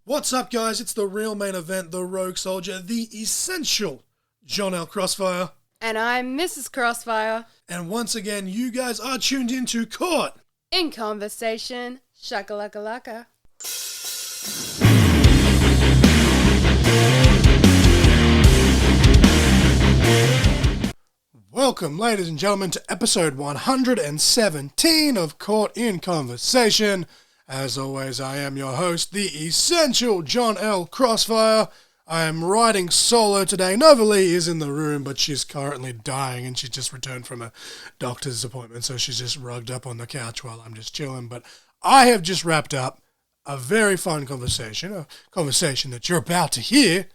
What's up, guys? It's the real main event, the Rogue Soldier, the essential John L. Crossfire. And I'm Mrs. Crossfire. And once again, you guys are tuned into Caught in Conversation. Shakalaka-laka. Welcome, ladies and gentlemen, to episode 117 of Caught in Conversation. As always, I am your host, the essential John L. Crossfire. I am riding solo today. Nova Lee is in the room, but she's currently dying, and she just returned from a doctor's appointment, so she's just rugged up on the couch while I'm just chilling. But I have just wrapped up a very fun conversation, a conversation that you're about to hear,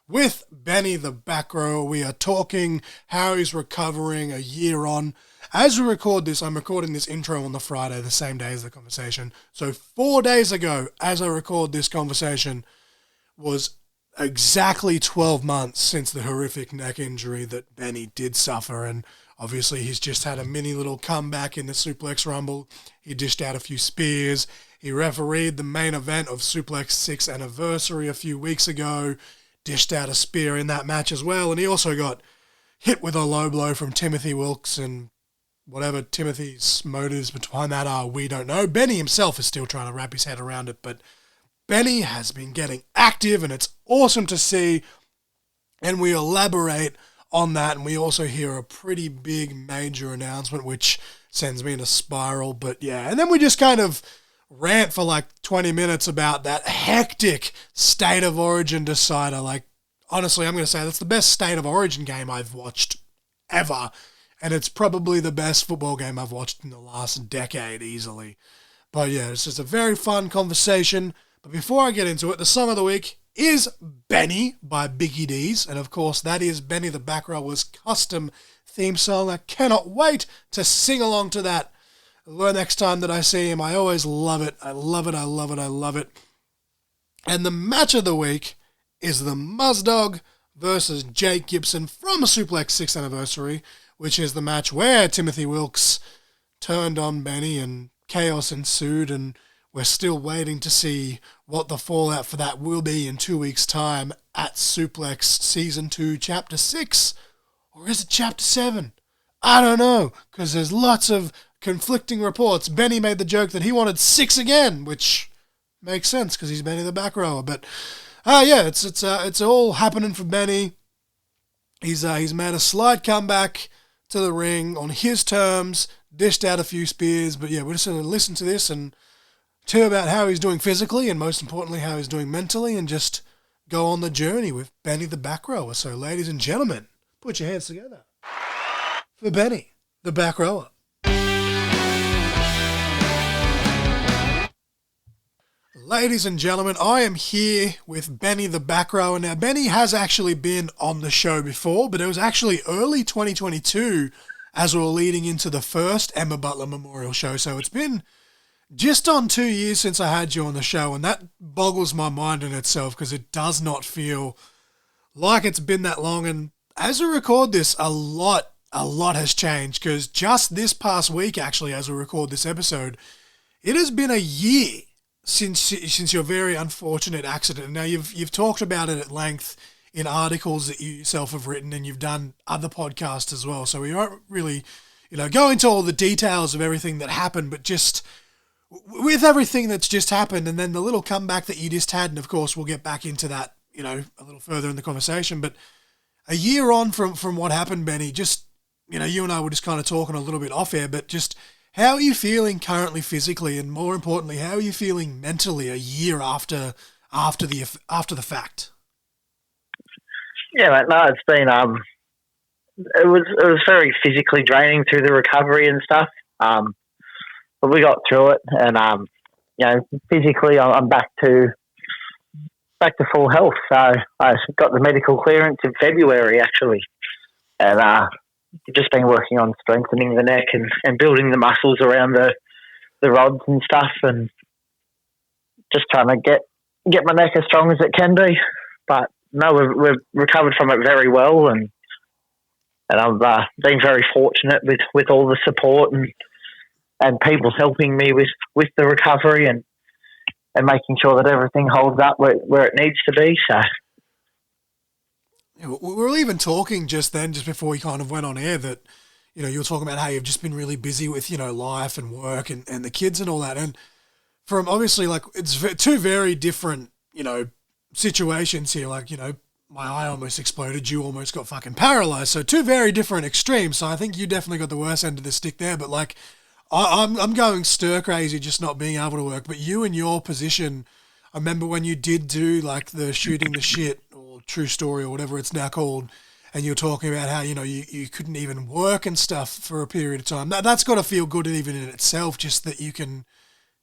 with Benny the Backrower. We are talking how he's recovering a year on. As we record this, I'm recording this intro on the Friday, the same day as the conversation. So 4 days ago, as I record this conversation, was exactly 12 months since the horrific neck injury that Benny did suffer. And obviously he's just had a mini little comeback in the SUPLEX Rumble. He dished out a few spears. He refereed the main event of SUPLEX 6th anniversary a few weeks ago. Dished out a spear in that match as well. And he also got hit with a low blow from Timothy Wilkes, and whatever Timothy's motives behind that are, we don't know. Benny himself is still trying to wrap his head around it, but Benny has been getting active, and it's awesome to see. And we elaborate on that, and we also hear a pretty big major announcement, which sends me in a spiral. But yeah, and then we just kind of rant for like 20 minutes about that hectic State of Origin decider. Like, honestly, I'm going to say that's the best State of Origin game I've watched ever. And it's probably the best football game I've watched in the last decade, easily. But yeah, it's just a very fun conversation. But before I get into it, the song of the week is Benny by Biggie D's. And of course, that is Benny the Backrower's custom theme song. I cannot wait to sing along to that the next time that I see him. I always love it. I love it, I love it, I love it. And the match of the week is the Muzdog versus Jake Gibson from SUPLEX 6th anniversary, which is the match where Timothy Wilkes turned on Benny and chaos ensued, and we're still waiting to see what the fallout for that will be in 2 weeks' time at SUPLEX Season 2, Chapter 6. Or is it Chapter 7? I don't know, because there's lots of conflicting reports. Benny made the joke that he wanted 6 again, which makes sense because he's Benny the Backrower. But yeah, it's all happening for Benny. He's made a slight comeback to the ring on his terms, dished out a few spears, but yeah, we're just going to listen to this and hear about how he's doing physically and most importantly how he's doing mentally, and just go on the journey with Benny the Backrower. So ladies and gentlemen, put your hands together for Benny the Backrower. Ladies and gentlemen, I am here with Benny the Backrower. Now, Benny has actually been on the show before, but it was actually early 2022 as we were leading into the first Emma Butler Memorial Show. So it's been just on 2 years since I had you on the show, and that boggles my mind in itself because it does not feel like it's been that long. And as we record this, a lot has changed, because just this past week, actually, as we record this episode, it has been a year since your very unfortunate accident. Now, you've talked about it at length in articles that you yourself have written, and you've done other podcasts as well. So we won't really, go into all the details of everything that happened, but just with everything that's just happened, and then the little comeback that you just had, and of course we'll get back into that, a little further in the conversation. But a year on from what happened, Benny, just, you and I were just kind of talking a little bit off air, but just how are you feeling currently physically, and more importantly, how are you feeling mentally a year after the fact? Yeah, mate, no, it's been it was very physically draining through the recovery and stuff. But we got through it, and physically I'm back to full health. So I got the medical clearance in February actually, and just been working on strengthening the neck and building the muscles around the rods and stuff, and just trying to get my neck as strong as it can be. But no, we've recovered from it very well, and I've been very fortunate with all the support and people helping me with the recovery, and making sure that everything holds up where it needs to be. So. Yeah, we were even talking just then, just before we kind of went on air, that, you know, you were talking about how you've just been really busy with, you know, life and work and the kids and all that. And from obviously, like, it's two very different, you know, situations here. Like, you know, my eye almost exploded. You almost got fucking paralyzed. So two very different extremes. So I think you definitely got the worst end of the stick there. But, like, I'm going stir crazy just not being able to work. But you in your position, I remember when you did do, like, the shooting the shit or true story or whatever it's now called, and you were talking about how, you know, you couldn't even work and stuff for a period of time. That's got to feel good even in itself, just that you can,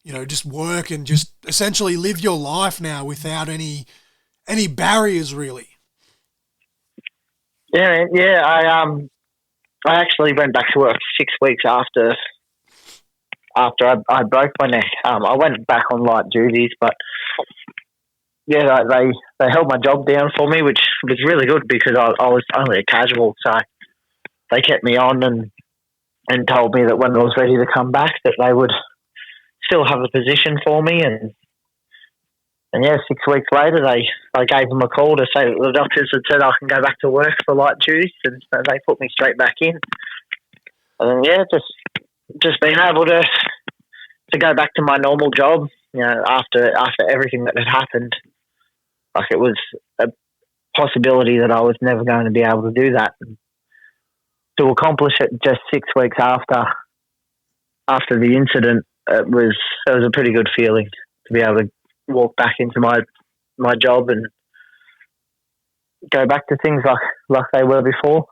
you know, just work and just essentially live your life now without any barriers, really. Yeah. I actually went back to work 6 weeks after I broke my neck. I went back on light duties, but yeah, they held my job down for me, which was really good because I was only a casual, so they kept me on and told me that when I was ready to come back that they would still have a position for me, and yeah, 6 weeks later I gave them a call to say that the doctors had said I can go back to work for light duties, and so they put me straight back in. And yeah, just being able to go back to my normal job, you know, after everything that had happened. Like, it was a possibility that I was never going to be able to do that. To accomplish it just 6 weeks after the incident, it was a pretty good feeling to be able to walk back into my job and go back to things like they were before.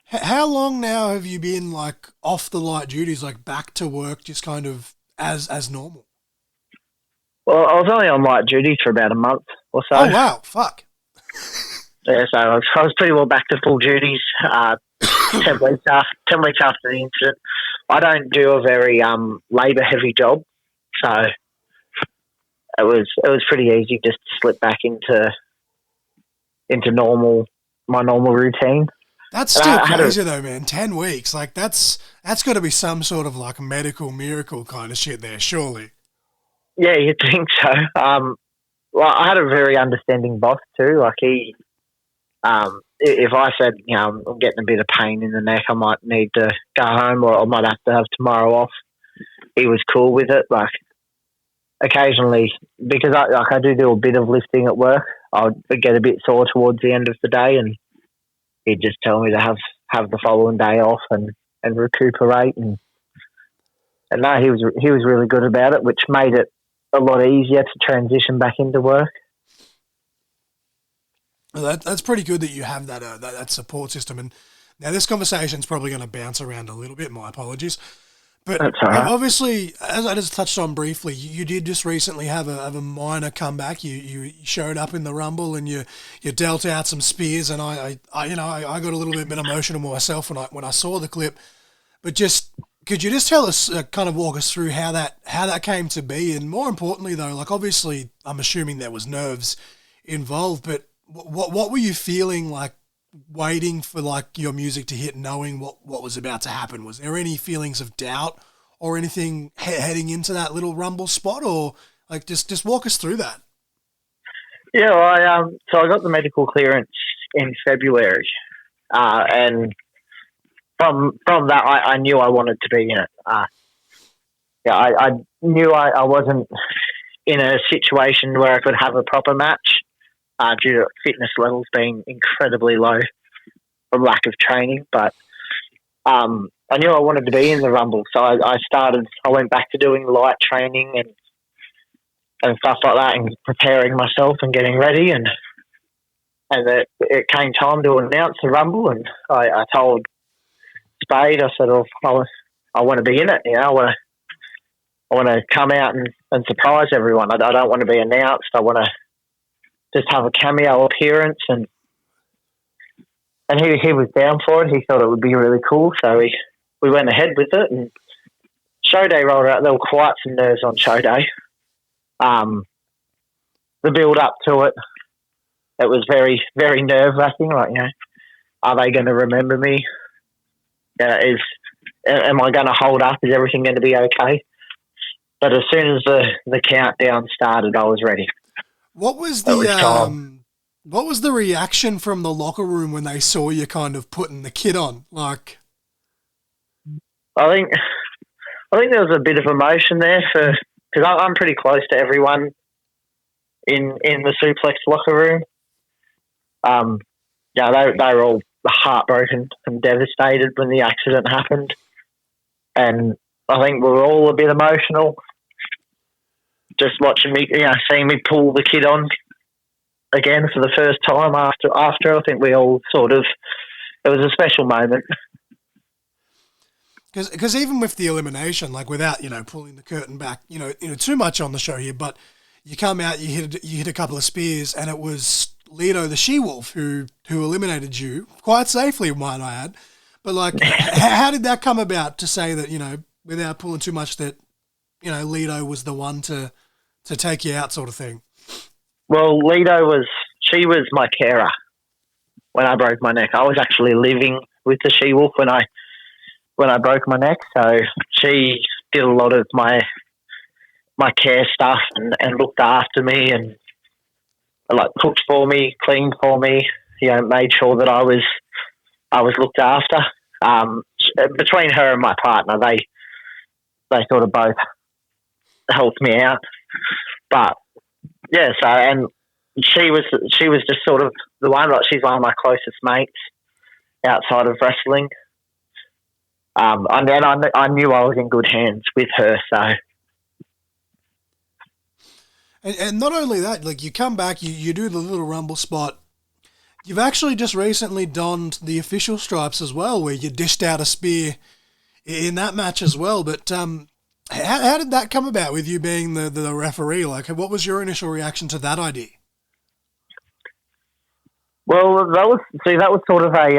How long now have you been, like, off the light duties, like back to work, just kind of as normal? Well, I was only on light duty for about a month or so. Oh, wow. Fuck. Yeah, so I was pretty well back to full duties 10 weeks after the incident. I don't do a very labour-heavy job, so it was pretty easy just to slip back into my normal routine. That's still crazy though, man. 10 weeks, like that's got to be some sort of like medical miracle kind of shit there, surely. Yeah, you'd think so. Well, I had a very understanding boss too. Like, he, if I said, you know, I'm getting a bit of pain in the neck, I might need to go home, or I might have to have tomorrow off, he was cool with it. Like, occasionally, because I do a bit of lifting at work, I'll get a bit sore towards the end of the day, and he'd just tell me to have the following day off and recuperate. And no, he was really good about it, which made it a lot easier to transition back into work. Well, that's pretty good that you have that support system. And now this conversation's probably going to bounce around a little bit. My apologies. But that's all right. Obviously, as I just touched on briefly, you did just recently have a minor comeback. You showed up in the Rumble and you dealt out some spears, and I got a little bit emotional myself when I saw the clip. But just could you just tell us, kind of walk us through how that came to be, and more importantly though, like obviously I'm assuming there was nerves involved, but what were you feeling like waiting for like your music to hit, knowing what was about to happen? Was there any feelings of doubt or anything heading into that little Rumble spot, or like just walk us through that? Yeah, well, so I got the medical clearance in February, and from that I knew I wanted to be in it. I knew I wasn't in a situation where I could have a proper match due to fitness levels being incredibly low from lack of training. But I knew I wanted to be in the Rumble, so I went back to doing light training and stuff like that, and preparing myself and getting ready. And it came time to announce the Rumble, and I told Spade, I said, I want to be in it. You know, I want to come out and surprise everyone. I don't want to be announced. I want to just have a cameo appearance, and he was down for it. He thought it would be really cool, so we went ahead with it. And show day rolled out. There were quite some nerves on show day. The build up to it was very, very nerve wracking. Like, you know, are they going to remember me? Am I going to hold up? Is everything going to be okay? But as soon as the countdown started, I was ready. What was It was time. what was the reaction from the locker room when they saw you kind of putting the kit on? Like, I think there was a bit of emotion there because I'm pretty close to everyone in the Suplex locker room. They were all heartbroken and devastated when the accident happened, and I think we were all a bit emotional. Just watching me, seeing me pull the kid on again for the first time after. I think we all it was a special moment. Because even with the elimination, like without pulling the curtain back, too much on the show here, but you come out, you hit a couple of spears, and it was Lido the She-Wolf who eliminated you quite safely, might I add. But like, how did that come about to say that without pulling too much that Lido was the one to take you out, sort of thing? Well, she was my carer when I broke my neck. I was actually living with the She-Wolf when I broke my neck, so she did a lot of my care stuff and looked after me and like cooked for me, cleaned for me, made sure that I was looked after. Between her and my partner, they sort of both helped me out. But yeah, so and she was just sort of the one. Like, she's one of my closest mates outside of wrestling. And then I knew I was in good hands with her. So, and not only that, like you come back, you do the little Rumble spot. You've actually just recently donned the official stripes as well, where you dished out a spear in that match as well. But how did that come about with you being the referee? Like, what was your initial reaction to that idea? Well, that was sort of I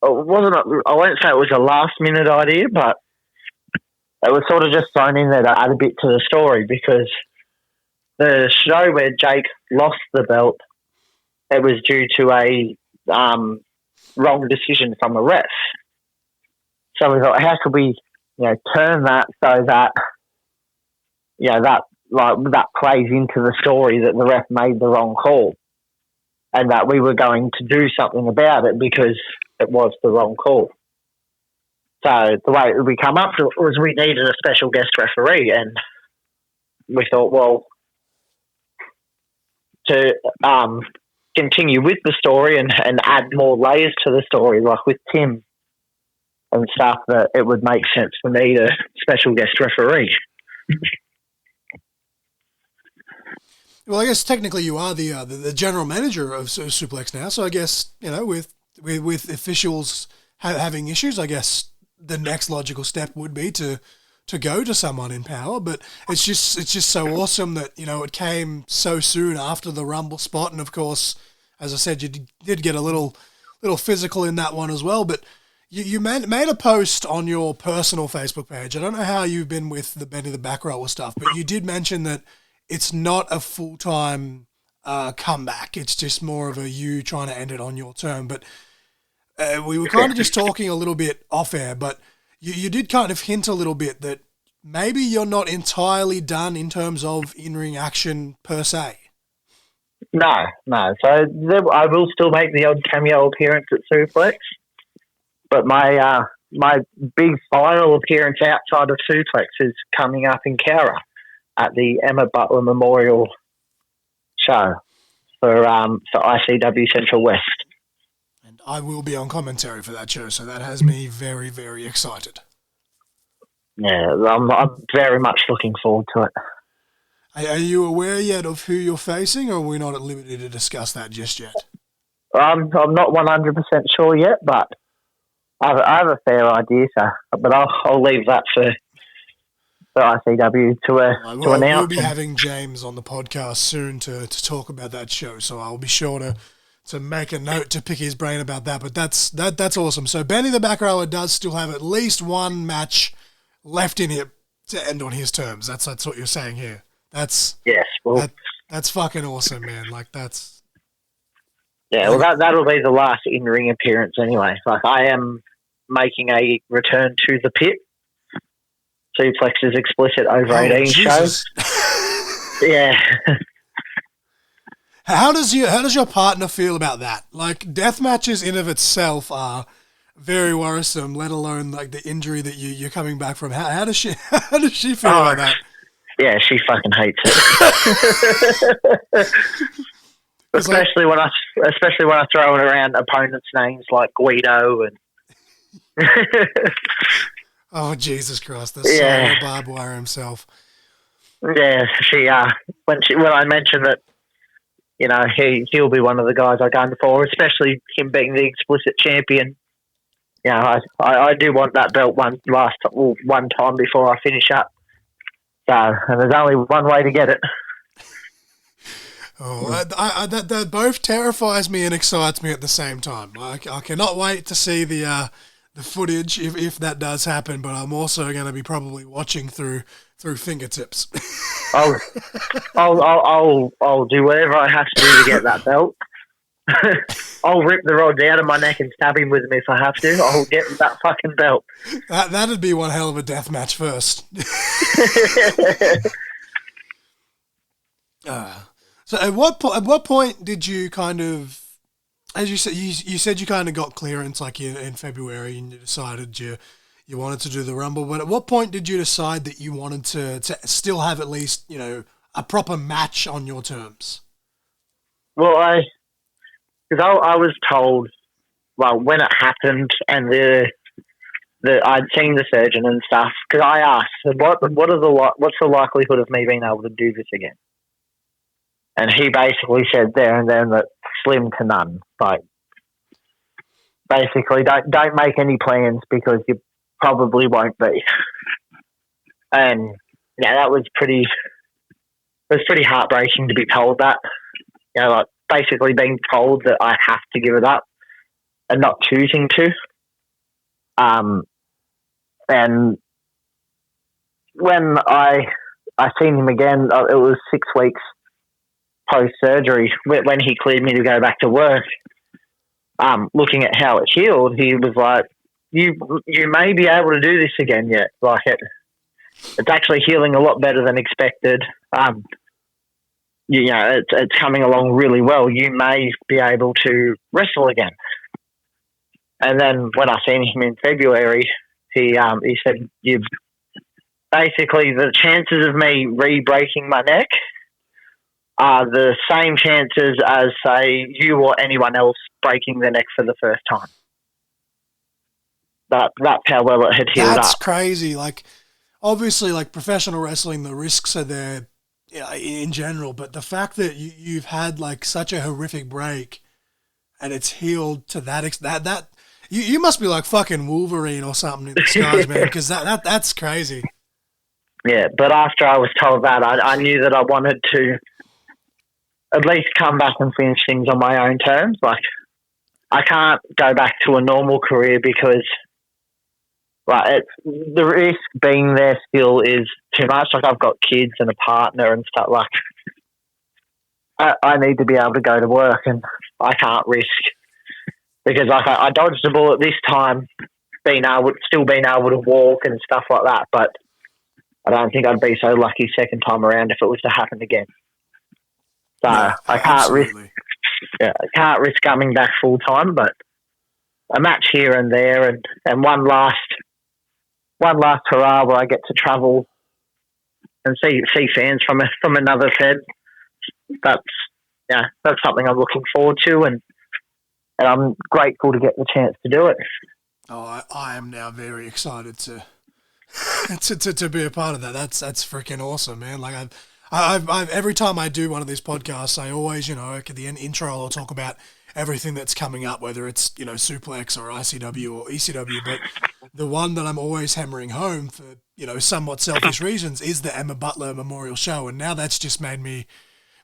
won't say it was a last minute idea, but it was sort of just thrown in there to add a bit to the story, because the show where Jake lost the belt, it was due to a wrong decision from a ref. So we thought, how could we, turn that so that, that plays into the story that the ref made the wrong call, and that we were going to do something about it because it was the wrong call. So the way we come up to it was we needed a special guest referee, and we thought, well, to continue with the story and add more layers to the story, like with Tim and stuff, that it would make sense for me to special guest referee. Well, I guess technically you are the general manager of Suplex now, so I guess with officials having issues, I guess the next logical step would be to go to someone in power. But it's just so awesome that it came so soon after the Rumble spot, and of course, as I said, you did get a little physical in that one as well. But you made a post on your personal Facebook page. I don't know how you've been with the Benny the Backrower stuff, but you did mention that it's not a full-time comeback. It's just more of you trying to end it on your term. But we were kind of just talking a little bit off air, but you did kind of hint a little bit that maybe you're not entirely done in terms of in-ring action per se. No. So I will still make the odd cameo appearance at Suplex, but my big final appearance outside of Suplex is coming up in Cowra at the Emma Butler Memorial show for ICW Central West. And I will be on commentary for that show, so that has me very, very excited. Yeah, I'm very much looking forward to it. Are you aware yet of who you're facing, or are we not at liberty to discuss that just yet? I'm not 100% sure yet, but I have a fair idea, but I'll leave that for ICW to announce. We'll be having James on the podcast soon to talk about that show, so I'll be sure to make a note to pick his brain about that. But that's awesome. So Benny the Backrower does still have at least one match left in him to end on his terms. That's what you're saying here. That's fucking awesome, man. Like that's well, that'll be the last in-ring appearance anyway. Like, I am making a return to the pit Suplex's explicit over 18 Jesus. show. Yeah. How does your partner feel about that? Like, death matches in of itself are very worrisome, let alone like the injury that you're coming back from. How does she feel about that? Yeah, she fucking hates it. especially when I throw it around opponents' names like Guido and. Oh, Jesus Christ! The soul of barbed wire himself. Yeah, when I mentioned that, you know, he'll be one of the guys I go for, especially him being the explicit champion. You know, I do want that belt one time before I finish up. So, and there's only one way to get it. Oh, that both terrifies me and excites me at the same time. I cannot wait to see the footage if that does happen, but I'm also going to be probably watching through fingertips. I'll do whatever I have to do to get that belt. I'll rip the rods out of my neck and stab him with them if I have to. I'll get that fucking belt. That'd be one hell of a death match first. So at what point did you kind of, as you said you kind of got clearance like in February and you decided you wanted to do the Rumble, but at what point did you decide that you wanted to still have at least, you know, a proper match on your terms? Well, because I was told, well, when it happened and I'd seen the surgeon and stuff, because I asked, what's the likelihood of me being able to do this again? And he basically said there and then that slim to none. Like, basically, don't make any plans because you probably won't be. And yeah, that was pretty heartbreaking to be told that. You know, like basically being told that I have to give it up and not choosing to. And when I seen him again, it was 6 weeks post-surgery when he cleared me to go back to work. Looking at how it healed, he was like, you may be able to do this again yet. Like it's actually healing a lot better than expected. You know, it's coming along really well. You may be able to wrestle again. And then when I seen him in February, he said, "You've basically the chances of me re-breaking my neck are the same chances as, say, you or anyone else breaking their neck for the first time." That's how well it had healed up. That's crazy. Like, obviously, like professional wrestling, the risks are there, you know, in general. But the fact that you've had like such a horrific break, and it's healed to that extent, that you must be like fucking Wolverine or something in disguise, man. Because that's crazy. Yeah, but after I was told that, I knew that I wanted to at least come back and finish things on my own terms. Like, I can't go back to a normal career because, like, the risk being there still is too much. Like, I've got kids and a partner and stuff. Like, I need to be able to go to work, and I can't risk because, like, I dodged the bullet this time, still being able to walk and stuff like that. But I don't think I'd be so lucky second time around if it was to happen again. So No, I can't risk. absolutely. Yeah, I can't risk coming back full time, but a match here and there, and one last hurrah where I get to travel and see fans from another head. That's something I'm looking forward to, and I'm grateful to get the chance to do it. Oh, I am now very excited to be a part of that. That's freaking awesome, man. Like I've every time I do one of these podcasts, I always, you know, at the end intro, I'll talk about everything that's coming up, whether it's, you know, Suplex or ICW or ECW. But the one that I'm always hammering home for, you know, somewhat selfish reasons is the Emma Butler Memorial Show, and now that's just made me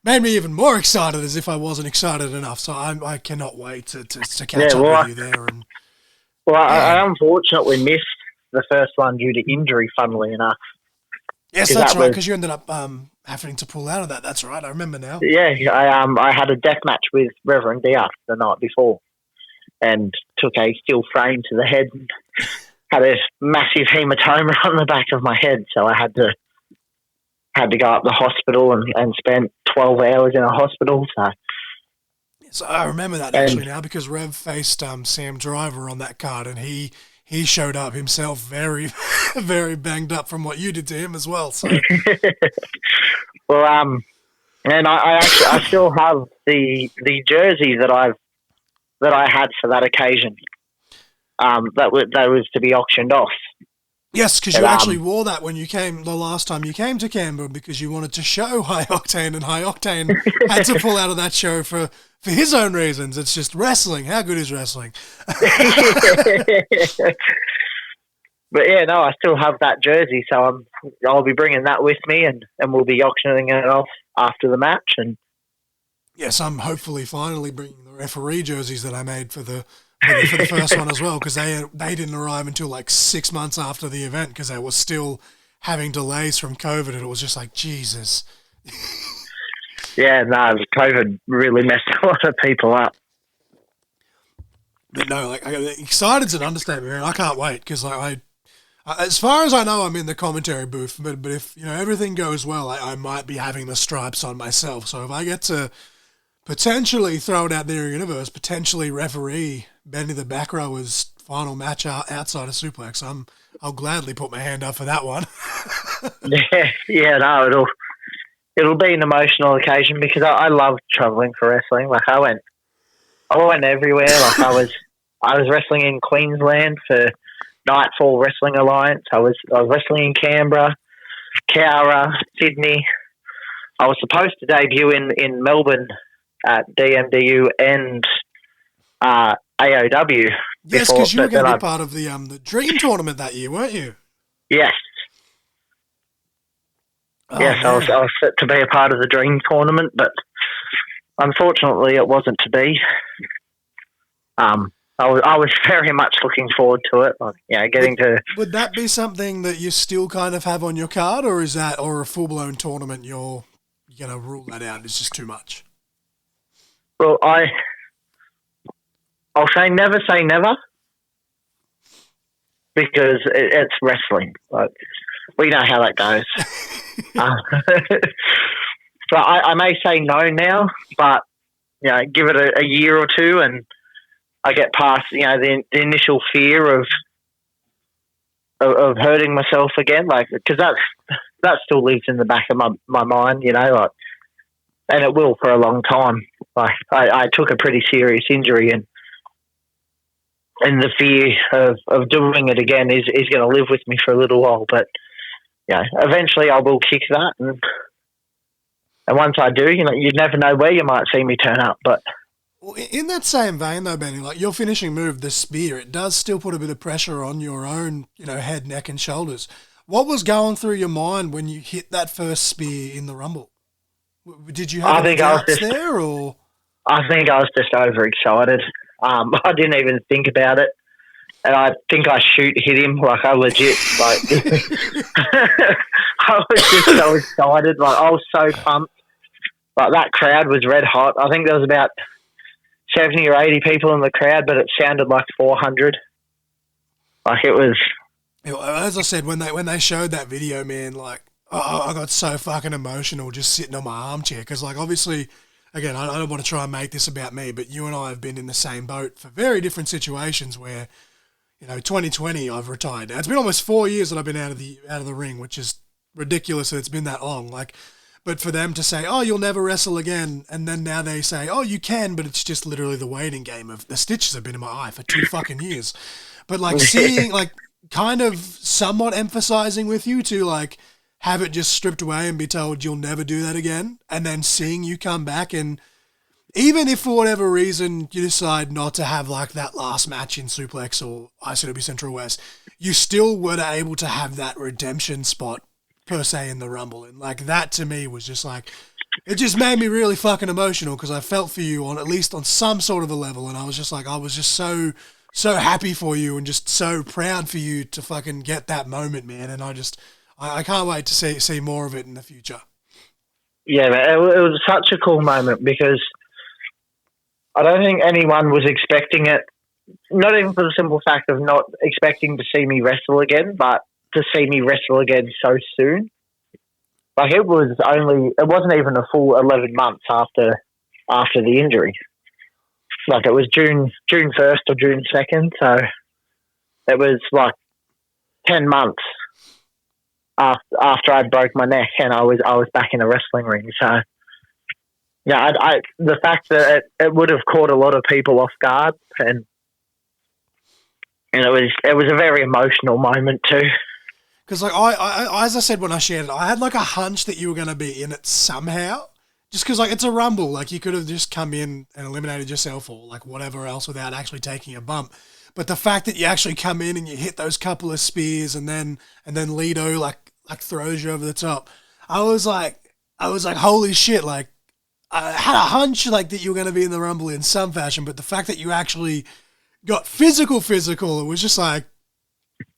even more excited, as if I wasn't excited enough. So I cannot wait to catch up with you there. And I unfortunately missed the first one due to injury, funnily enough. Yes, that's right, because you ended up having to pull out of that. That's right, I remember now. Yeah, I had a death match with Reverend Diaz the night before and took a steel frame to the head. had a massive hematoma on the back of my head, so I had to go up to the hospital and spent 12 hours in a hospital. So I remember that actually now because Rev faced Sam Driver on that card, and he showed up himself very, very banged up from what you did to him as well. So, well, and I still have the jersey that I had for that occasion. That was to be auctioned off. Yes, because you actually wore that when you came the last time you came to Canberra because you wanted to show High Octane, and High Octane had to pull out of that show for his own reasons. It's just wrestling. How good is wrestling? But yeah, no, I still have that jersey, so I'll be bringing that with me, and we'll be auctioning it off after the match. And yes, I'm hopefully finally bringing the referee jerseys that I made for the first one as well, because they didn't arrive until like 6 months after the event because they were still having delays from COVID, and it was just like, Jesus. Yeah, no, COVID really messed a lot of people up. But no, like, excited's an understatement, man. I can't wait because like as far as I know, I'm in the commentary booth, but if everything goes well, I might be having the stripes on myself. So if I get to potentially throw it out there in the universe, potentially referee Benny the Backrower's final match outside of Suplex, I'll gladly put my hand up for that one. yeah, no, it'll be an emotional occasion because I love traveling for wrestling. Like I went everywhere. Like I was wrestling in Queensland for Nightfall Wrestling Alliance. I was wrestling in Canberra, Cowra, Sydney. I was supposed to debut in Melbourne at DMDU and AOW. Yes, because you were going to be part of the Dream Tournament that year, weren't you? Yes. Oh, yes, I was set to be a part of the Dream Tournament, but unfortunately it wasn't to be. I was very much looking forward to it. Getting to. Would that be something that you still kind of have on your card, or is that, or a full blown tournament? You're gonna rule that out? It's just too much. Well, I'll say never, because it's wrestling. Like, we know how that goes. So I may say no now, but give it a year or two, and I get past the initial fear of hurting myself again, like, because that still lives in the back of my mind, and it will for a long time. Like I took a pretty serious injury, and the fear of doing it again is going to live with me for a little while. But eventually I will kick that, and once I do, you never know where you might see me turn up. But in that same vein, though, Benny, like your finishing move, the spear, it does still put a bit of pressure on your own, head, neck, and shoulders. What was going through your mind when you hit that first spear in the Rumble? Did you have any doubts there, or? I think I was just overexcited. I didn't even think about it, and I think I hit him. Like I legit, like I was just so excited. Like I was so pumped. Like that crowd was red hot. I think there was about 70 or 80 people in the crowd, but it sounded like 400. Like it was. As I said, when they showed that video, man, like I got so fucking emotional just sitting on my armchair because, like, obviously, again, I don't want to try and make this about me, but you and I have been in the same boat for very different situations. Where, 2020, I've retired. Now, it's been almost 4 years that I've been out of the ring, which is ridiculous that it's been that long. Like. But for them to say, oh, you'll never wrestle again, and then now they say, oh, you can, but it's just literally the waiting game of the stitches have been in my eye for 2 fucking years. But, like, seeing, like, kind of somewhat emphasizing with you to, like, have it just stripped away and be told you'll never do that again, and then seeing you come back, and even if for whatever reason you decide not to have, like, that last match in Suplex or ICW Central West, you still were able to have that redemption spot per se in the Rumble, and like that to me was just like, it just made me really fucking emotional because I felt for you on at least on some sort of a level, and I was just like, I was just so happy for you and just so proud for you to fucking get that moment, man, and I can't wait to see more of it in the future. Yeah, man, it was such a cool moment because I don't think anyone was expecting it not even for the simple fact of not expecting to see me wrestle again, but to see me wrestle again so soon. Like it wasn't even a full 11 months after the injury. Like it was June 1st or June 2nd, so it was like 10 months after I broke my neck, and I was back in a wrestling ring. So yeah, the fact that it would have caught a lot of people off guard, and it was a very emotional moment too. Because like I, as I said when I shared it, I had like a hunch that you were going to be in it somehow. Just because like it's a rumble, like you could have just come in and eliminated yourself or like whatever else without actually taking a bump. But the fact that you actually come in and you hit those couple of spears and then Lido like throws you over the top, I was like, holy shit! Like I had a hunch like that you were going to be in the rumble in some fashion, but the fact that you actually got physical, it was just like.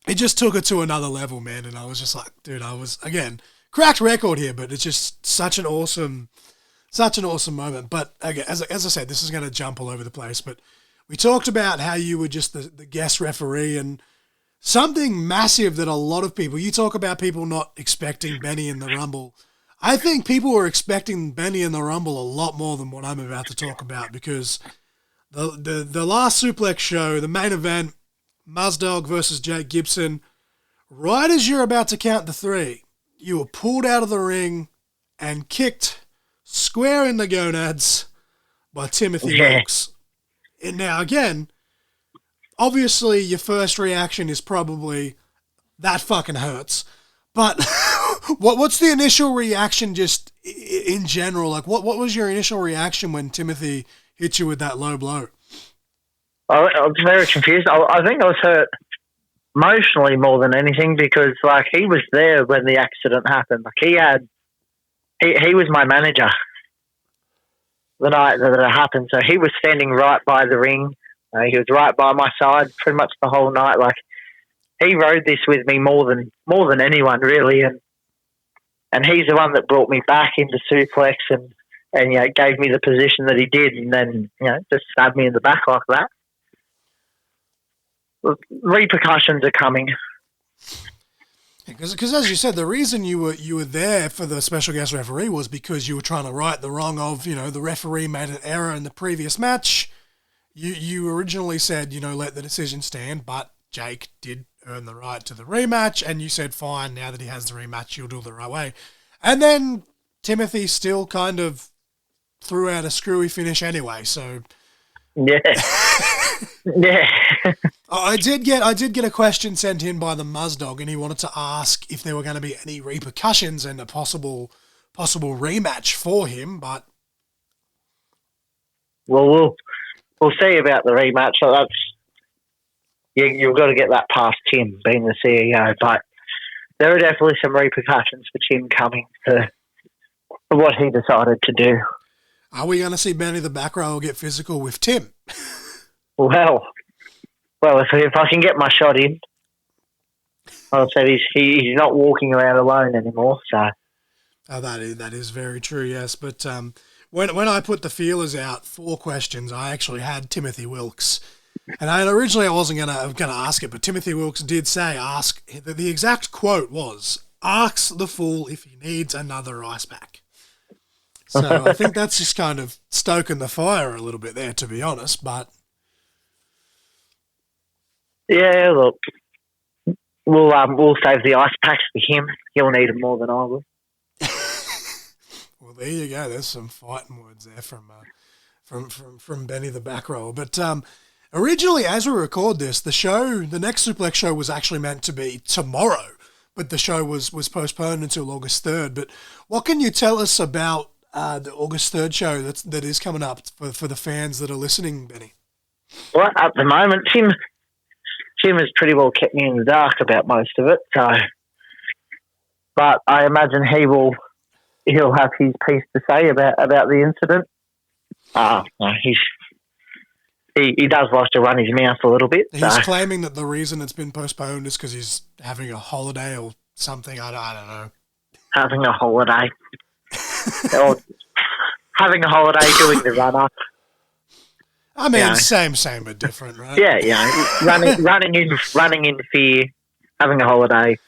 It just took it to another level, man, and I was just like, dude, I was, again, cracked record here, but it's just such an awesome moment. But again, as I said, this is going to jump all over the place, but we talked about how you were just the guest referee, and something massive that a lot of people, you talk about people not expecting Benny in the Rumble. I think people were expecting Benny in the Rumble a lot more than what I'm about to talk about, because the last Suplex show, the main event, Muzdog versus Jake Gibson, right as you're about to count the 3, you were pulled out of the ring and kicked square in the gonads by Timothy Wilkes. And now, again, obviously your first reaction is probably, that fucking hurts. But what's the initial reaction just in general? Like, what was your initial reaction when Timothy hit you with that low blow? I was very confused. I think I was hurt emotionally more than anything, because like he was there when the accident happened. Like he was my manager the night that it happened. So he was standing right by the ring. He was right by my side pretty much the whole night. Like he rode this with me more than anyone really, and he's the one that brought me back into Suplex and gave me the position that he did, and then just stabbed me in the back like that. Repercussions are coming. Because as you said, the reason you were there for the special guest referee was because you were trying to right the wrong of, the referee made an error in the previous match. You originally said, let the decision stand, but Jake did earn the right to the rematch, and you said, fine, now that he has the rematch, you'll do it the right way. And then Timothy still kind of threw out a screwy finish anyway, so... Yeah. Yeah. I did get a question sent in by the Muzdog, and he wanted to ask if there were going to be any repercussions and a possible rematch for him, but well, we'll see about the rematch. So that's you've got to get that past Tim being the CEO, but there are definitely some repercussions for Tim coming for what he decided to do. Are we going to see Benny the Backrower get physical with Tim? Well, if I can get my shot in, I'll say he's not walking around alone anymore. So, that is very true. Yes, but when I put the feelers out for questions, I actually had Timothy Wilkes, and originally I wasn't gonna ask it, but Timothy Wilkes did say, "Ask." The exact quote was, "Asks the fool if he needs another ice pack." So I think that's just kind of stoking the fire a little bit there, to be honest. But yeah, look, we'll save the ice packs for him. He'll need them more than I will. Well, there you go. There's some fighting words there from Benny the Backrower. But originally, as we record this, the next Suplex show was actually meant to be tomorrow, but the show was postponed until August 3rd. But what can you tell us about the August 3rd show that is coming up for the fans that are listening, Benny? Well, at the moment, Tim has pretty well kept me in the dark about most of it. So, but I imagine he'll have his piece to say about the incident. He does like to run his mouth a little bit. He's claiming that the reason it's been postponed is because he's having a holiday or something. I don't know. Having a holiday. Or having a holiday doing the run-up. I mean, you know, same but different, right? yeah, you know, running in fear, having a holiday.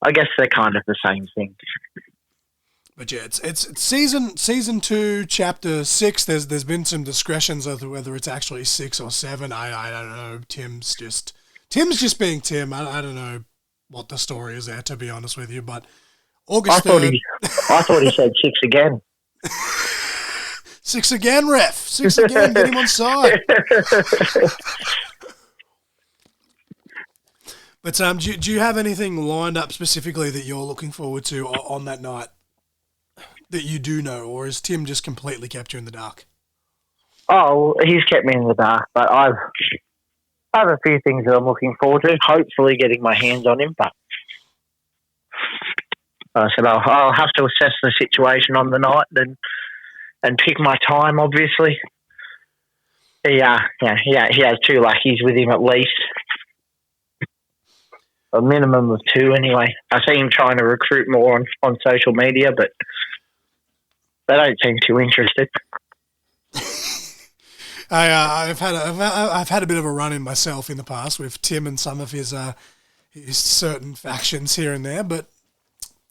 I guess they're kind of the same thing. But yeah, it's season 2, chapter 6. There's been some discretions as to whether it's actually 6 or 7. I don't know. Tim's just being Tim. I don't know what the story is there, to be honest with you. But August 3rd. I thought he said 6 again. 6 again, ref. 6 again. Get him on side. But do you have anything lined up specifically that you're looking forward to on that night that you do know, or has Tim just completely kept you in the dark? Oh, he's kept me in the dark, but I have a few things that I'm looking forward to. Hopefully, getting my hands on him, but I said I'll have to assess the situation on the night and pick my time. Obviously, he has 2 lackeys with him at least. A minimum of 2 anyway. I see him trying to recruit more on social media, but they don't seem too interested. I've had a bit of a run in myself in the past with Tim and some of his certain factions here and there, but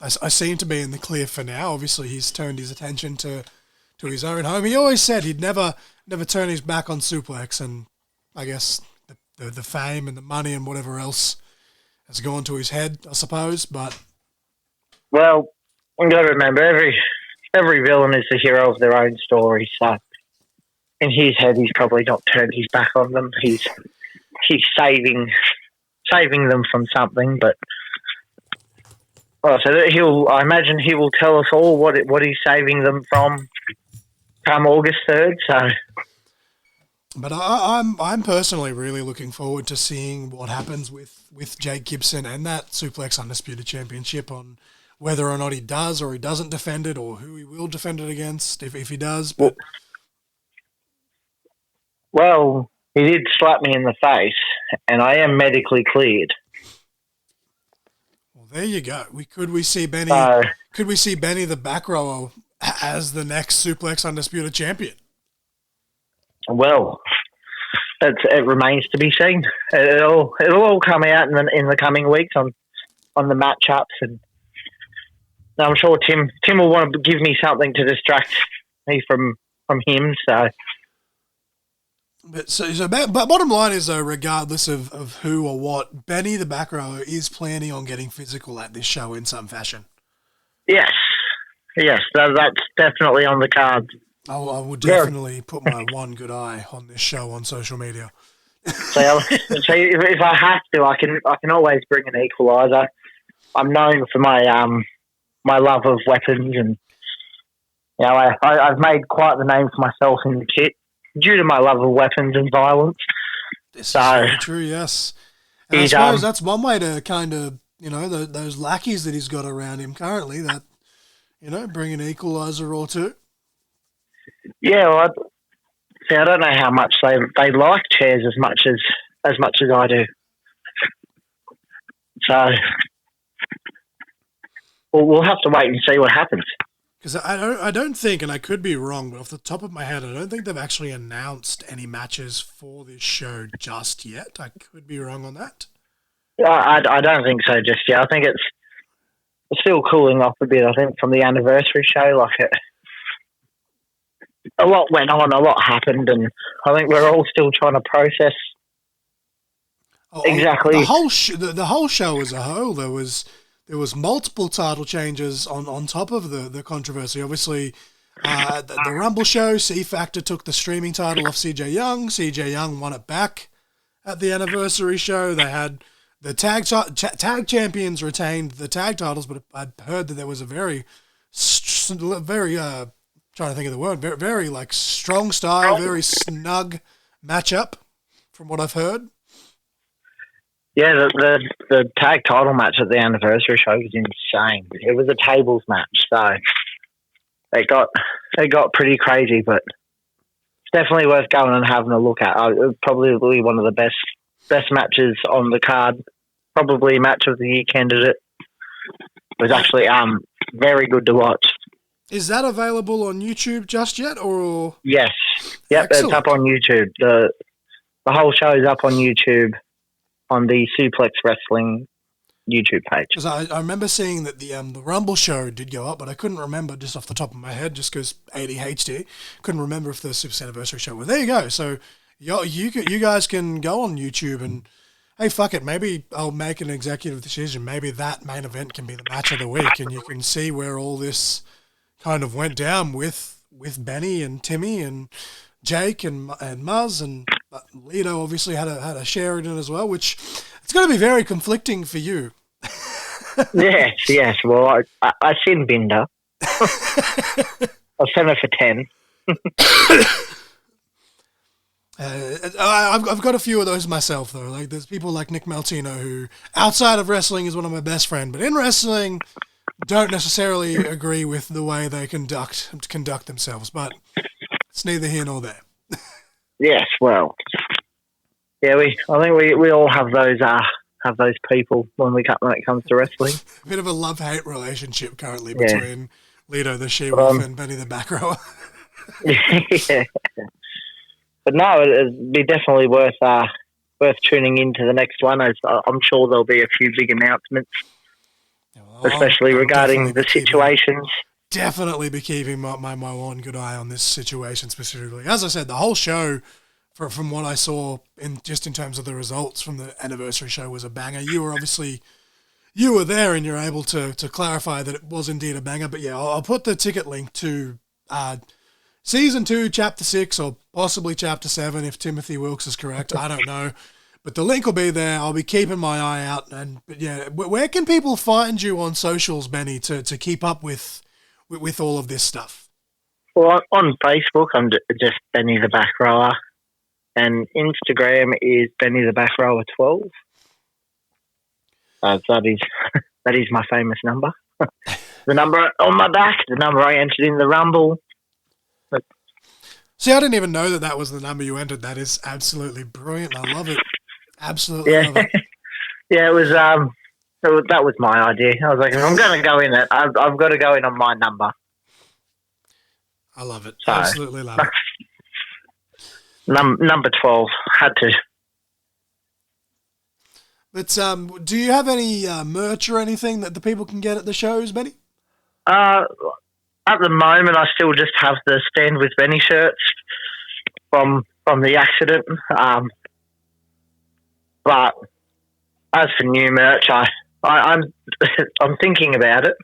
I seem to be in the clear for now. Obviously, he's turned his attention to his own home. He always said he'd never turn his back on Suplex, and I guess the fame and the money and whatever else has gone to his head, I suppose. But well, you've got to remember every villain is the hero of their own story. So in his head, he's probably not turned his back on them. He's saving them from something. But I imagine he will tell us all what he's saving them from come August 3rd. So. But I'm personally really looking forward to seeing what happens with Jake Gibson and that Suplex Undisputed Championship, on whether or not he does or he doesn't defend it, or who he will defend it against if he does. But well, he did slap me in the face, and I am medically cleared. Well, there you go. Could we see Benny the Backrower as the next Suplex Undisputed Champion? Well, it remains to be seen. It'll all come out in the coming weeks on the matchups, and I'm sure Tim will want to give me something to distract me from him. So, but bottom line is, though, regardless of who or what, Benny the Backrower is planning on getting physical at this show in some fashion. Yes, that's definitely on the cards. I will definitely put my one good eye on this show on social media. So if I have to, I can always bring an equaliser. I'm known for my love of weapons, and you know I've made quite the name for myself in the kit due to my love of weapons and violence. This is very true, yes. And I suppose that's one way to kind of, those lackeys that he's got around him currently, that, bring an equaliser or two. Yeah, well, I don't know how much they like chairs as much as I do. So we'll have to wait and see what happens. Because I don't think, and I could be wrong, but off the top of my head, I don't think they've actually announced any matches for this show just yet. I could be wrong on that. I don't think so just yet. I think it's still cooling off a bit. I think from the anniversary show, a lot went on, a lot happened, and I think we're all still trying to process exactly the whole show as a whole. There was multiple title changes on top of the controversy. Obviously, the Rumble show, C Factor took the streaming title off CJ Young. CJ Young won it back at the anniversary show. They had the tag champions retained the tag titles, but I'd heard that there was a very trying to think of the word, very, very strong style, very snug matchup, from what I've heard. Yeah, the tag title match at the anniversary show was insane. It was a tables match, so it got pretty crazy, but it's definitely worth going and having a look at. It was probably one of the best matches on the card. Probably match of the year candidate. It was actually very good to watch. Is that available on YouTube just yet, or? Yes. Yep, Excellent. It's up on YouTube. The whole show is up on YouTube on the Suplex Wrestling YouTube page. Because I remember seeing that the Rumble show did go up, but I couldn't remember just off the top of my head, just because ADHD. Couldn't remember if the Super Anniversary show. Well, there you go. So you guys can go on YouTube and, hey, fuck it, maybe I'll make an executive decision. Maybe that main event can be the match of the week, and you can see where all this kind of went down with Benny and Timmy and Jake and Muzz, and Lito obviously had a share in it as well, which it's going to be very conflicting for you. Yes. Well, I seen Binder. I'll send her for 10. I've got a few of those myself, though. Like, there's people like Nick Maltino, who outside of wrestling is one of my best friends, but in wrestling don't necessarily agree with the way they conduct themselves. But it's neither here nor there. Yes, well, yeah, I think we all have those people when it comes to wrestling. A bit of a love-hate relationship currently between Lito the She-Wolf and Benny the Backrower. Yeah. But no, it'd be definitely worth tuning into the next one. As I'm sure there'll be a few big announcements, especially regarding the situations. Definitely be keeping my one good eye on this situation specifically. As I said, the whole show, from what I saw in terms of the results from the anniversary show, was a banger. You were there and you're able to clarify that it was indeed a banger. But yeah, I'll put the ticket link to Season 2, Chapter 6, or possibly Chapter 7 if Timothy Wilkes is correct. I don't know. But the link will be there. I'll be keeping my eye out. But yeah, where can people find you on socials, Benny, to keep up with all of this stuff? Well, on Facebook, I'm just Benny the Backrower. And Instagram is Benny the Backrower 12. That is my famous number. The number on my back, the number I entered in the Rumble. See, I didn't even know that was the number you entered. That is absolutely brilliant. I love it. Absolutely love it. Yeah, it was. That was my idea. I was like, if I'm going to go in it, I've got to go in on my number. I love it. So, absolutely love it. Number 12 had to. But do you have any merch or anything that the people can get at the shows, Benny? At the moment, I still just have the Stand With Benny shirts from the accident. But as for new merch, I'm thinking about it.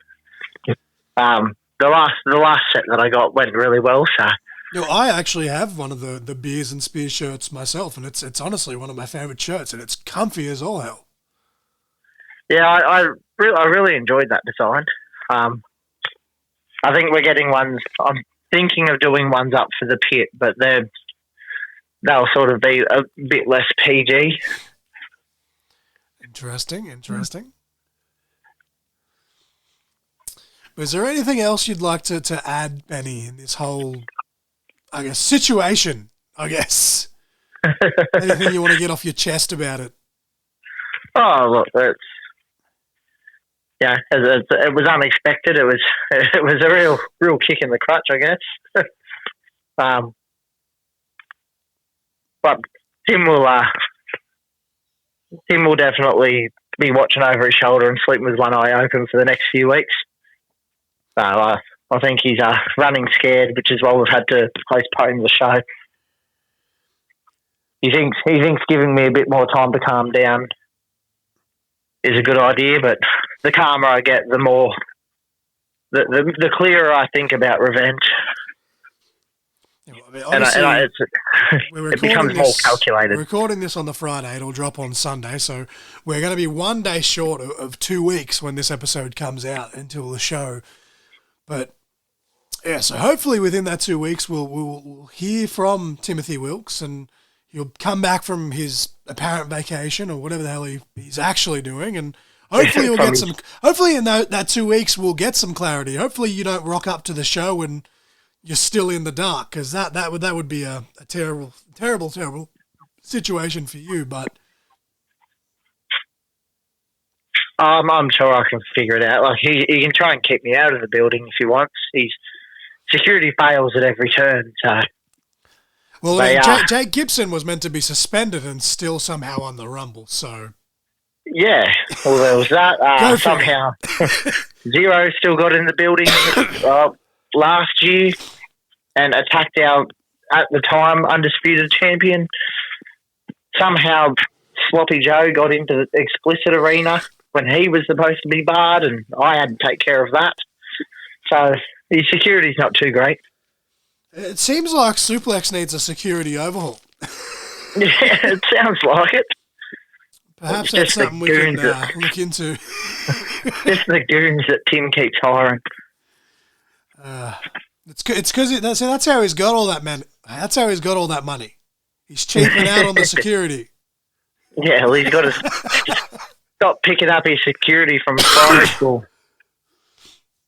The last set that I got went really well, so. You know, I actually have one of the Beers and Spears shirts myself, and it's honestly one of my favorite shirts, and it's comfy as all hell. Yeah, I really enjoyed that design. I think we're getting ones. I'm thinking of doing ones up for the pit, but they'll sort of be a bit less PG. Interesting. Is there anything else you'd like to add, Benny, in this whole, I guess, situation, I guess? Anything you want to get off your chest about it? Oh, look, it was unexpected. It was a real kick in the crutch, I guess. But Tim will definitely be watching over his shoulder and sleeping with one eye open for the next few weeks. So I think he's running scared, which is why we've had to postpone the show. He thinks giving me a bit more time to calm down is a good idea, but the calmer I get, the more the clearer I think about revenge. Yeah, well, I mean, it becomes more calculated. We're recording this on the Friday. It'll drop on Sunday, so we're going to be 1 day short of 2 weeks when this episode comes out until the show. But yeah, so hopefully within that 2 weeks we'll hear from Timothy Wilkes, and he'll come back from his apparent vacation or whatever the hell he's actually doing, and hopefully we'll get some. Hopefully in that 2 weeks we'll get some clarity. Hopefully you don't rock up to the show and you're still in the dark, because that would be a terrible situation for you. But I'm sure I can figure it out. Like he can try and keep me out of the building if he wants. security fails at every turn. So, well, Jake Gibson was meant to be suspended and still somehow on the Rumble. So, yeah, well, there was that. Somehow, Zero still got in the building last year and attacked our, at the time, undisputed champion. Somehow, Sloppy Joe got into the explicit arena when he was supposed to be barred, and I had to take care of that. So, the security's not too great. It seems like Suplex needs a security overhaul. Yeah, it sounds like it. Perhaps that's something we can look into. Just the goons that Tim keeps hiring. It's because that's how he's got all that man. That's how he's got all that money. He's cheaping out on the security. Yeah, well, he's got to stop picking up his security from primary school.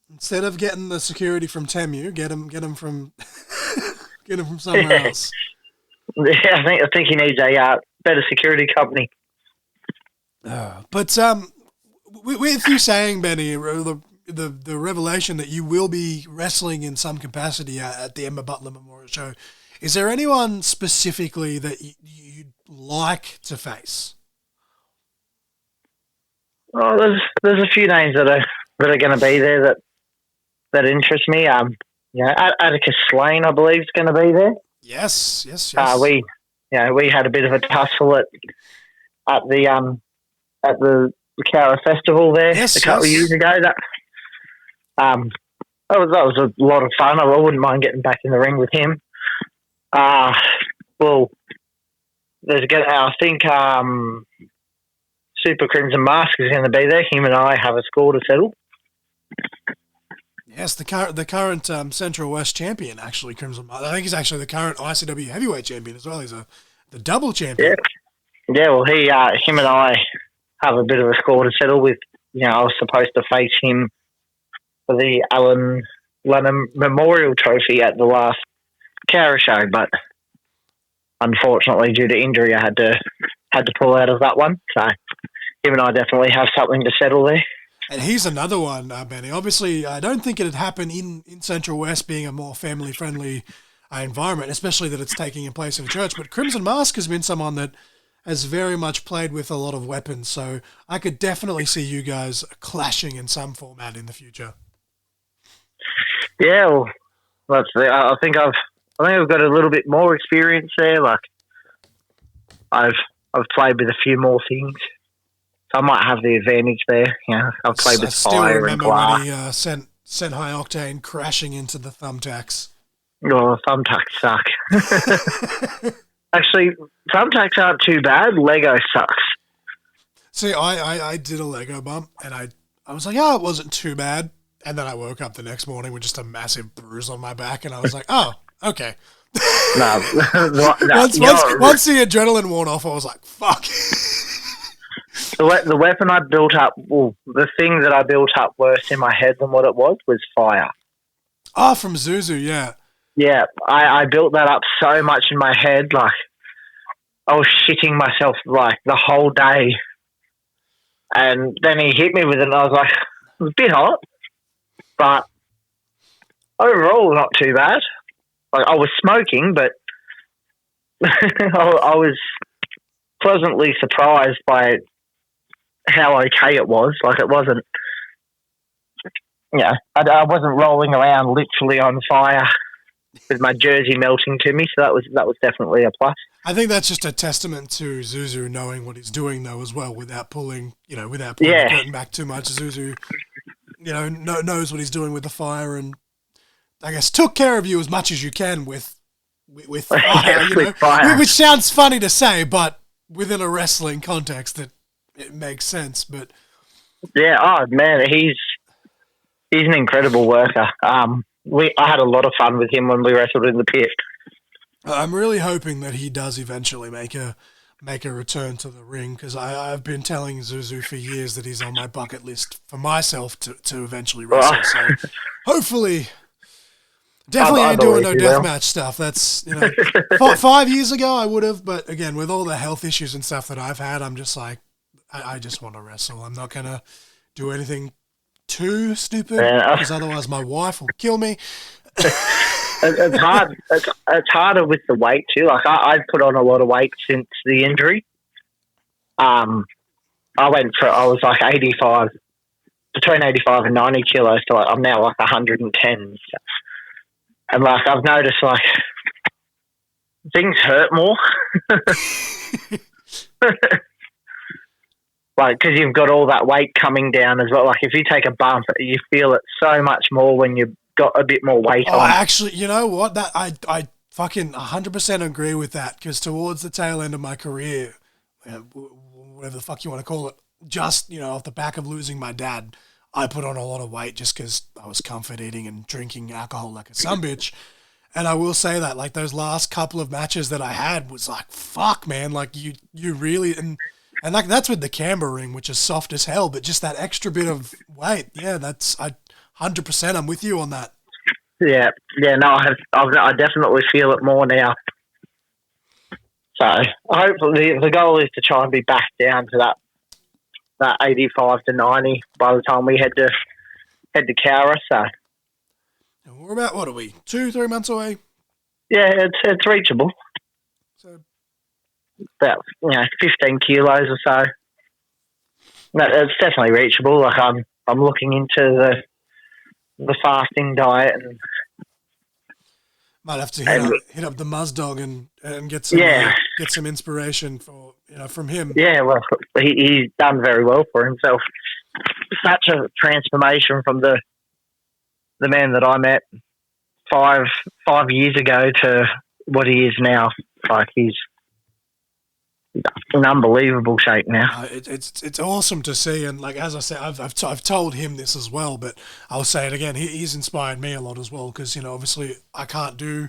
Instead of getting the security from Temu, get him from somewhere else. Yeah, I think he needs a better security company. But with you saying, Benny, the revelation that you will be wrestling in some capacity at the Emma Butler Memorial Show, is there anyone specifically that you'd like to face? Oh, there's a few names that are going to be there that interest me. Atticus Slane, I believe, is going to be there. Yes. We had a bit of a tussle at the Cara Festival there a couple of years ago. That was a lot of fun. I wouldn't mind getting back in the ring with him. I think Super Crimson Mask is going to be there. Him and I have a score to settle. Yes, the current Central West champion, actually, Crimson Mask. I think he's actually the current ICW heavyweight champion as well. He's the double champion. Yeah. Well, him and I have a bit of a score to settle with. I was supposed to face him for the Alan Lennon Memorial Trophy at the last Cara show, but unfortunately, due to injury, I had to pull out of that one. So him and I definitely have something to settle there. And he's another one, Benny. Obviously, I don't think it'd happen in Central West being a more family-friendly environment, especially that it's taking place in a church. But Crimson Mask has been someone that has very much played with a lot of weapons, so I could definitely see you guys clashing in some format in the future. Yeah, well, I think I've got a little bit more experience there. Like, I've played with a few more things, so I might have the advantage there. I've played with fire and glass. I still remember when he sent High Octane crashing into the thumbtacks. Oh, thumbtacks suck. Actually, thumbtacks aren't too bad. Lego sucks. See, I did a Lego bump, and I was like, oh, it wasn't too bad. And then I woke up the next morning with just a massive bruise on my back, and I was like, oh, okay. No. Once the adrenaline worn off, I was like, fuck. The weapon I built up, the thing that I built up worse in my head than what it was fire. Oh, from Zuzu, yeah. Yeah, I built that up so much in my head, like I was shitting myself like the whole day. And then he hit me with it, and I was like, it was a bit hot, but overall not too bad. Like, I was smoking, but I was pleasantly surprised by how okay it was. Like, it wasn't, I wasn't rolling around literally on fire with my jersey melting to me, so that was definitely a plus. I think that's just a testament to Zuzu knowing what he's doing, though, as well, without pulling the curtain back too much. Zuzu, knows what he's doing with the fire, and I guess took care of you as much as you can with fire, with fire. Which sounds funny to say, but within a wrestling context, it makes sense. But yeah, oh man, he's an incredible worker. I had a lot of fun with him when we wrestled in the pit. I'm really hoping that he does eventually make a return to the ring, because I've been telling Zuzu for years that he's on my bucket list for myself to eventually wrestle. So hopefully, definitely ain't doing no deathmatch stuff. That's 5 years ago I would have, but again, with all the health issues and stuff that I've had, I'm just like, I just want to wrestle. I'm not gonna do anything too stupid, because otherwise my wife will kill me. It's hard. It's harder with the weight too. Like I've put on a lot of weight since the injury. I was like 85, between 85 and 90 kilos. So I'm now like 110. And like I've noticed like things hurt more. Like, because you've got all that weight coming down as well. Like, if you take a bump, you feel it so much more when you've got a bit more weight on. Actually, you know what? That I fucking 100% agree with that, because towards the tail end of my career, whatever the fuck you want to call it, just, you know, off the back of losing my dad, I put on a lot of weight just because I was comfort eating and drinking alcohol like a sumbitch. And I will say that, like, those last couple of matches that I had was like, fuck, man, like, you really... And like that's with the camber ring, which is soft as hell, but just that extra bit of weight, yeah, that's 100%. I'm with you on that. Yeah, no, I definitely feel it more now. So hopefully the goal is to try and be back down to that 85 to 90 by the time we head to Cowra. So we're about, what are we, 2-3 months away? Yeah, it's reachable. So. About 15 kilos or so. No, it's definitely reachable. Like I'm looking into the fasting diet and might have to hit up the Muzdog and get some inspiration from him. Yeah, well, he's done very well for himself. Such a transformation from the man that I met 5 years ago to what he is now. Like he's in unbelievable shape now. It's awesome to see, and like as I said, I've told him this as well, but I'll say it again. He's inspired me a lot as well, because obviously I can't do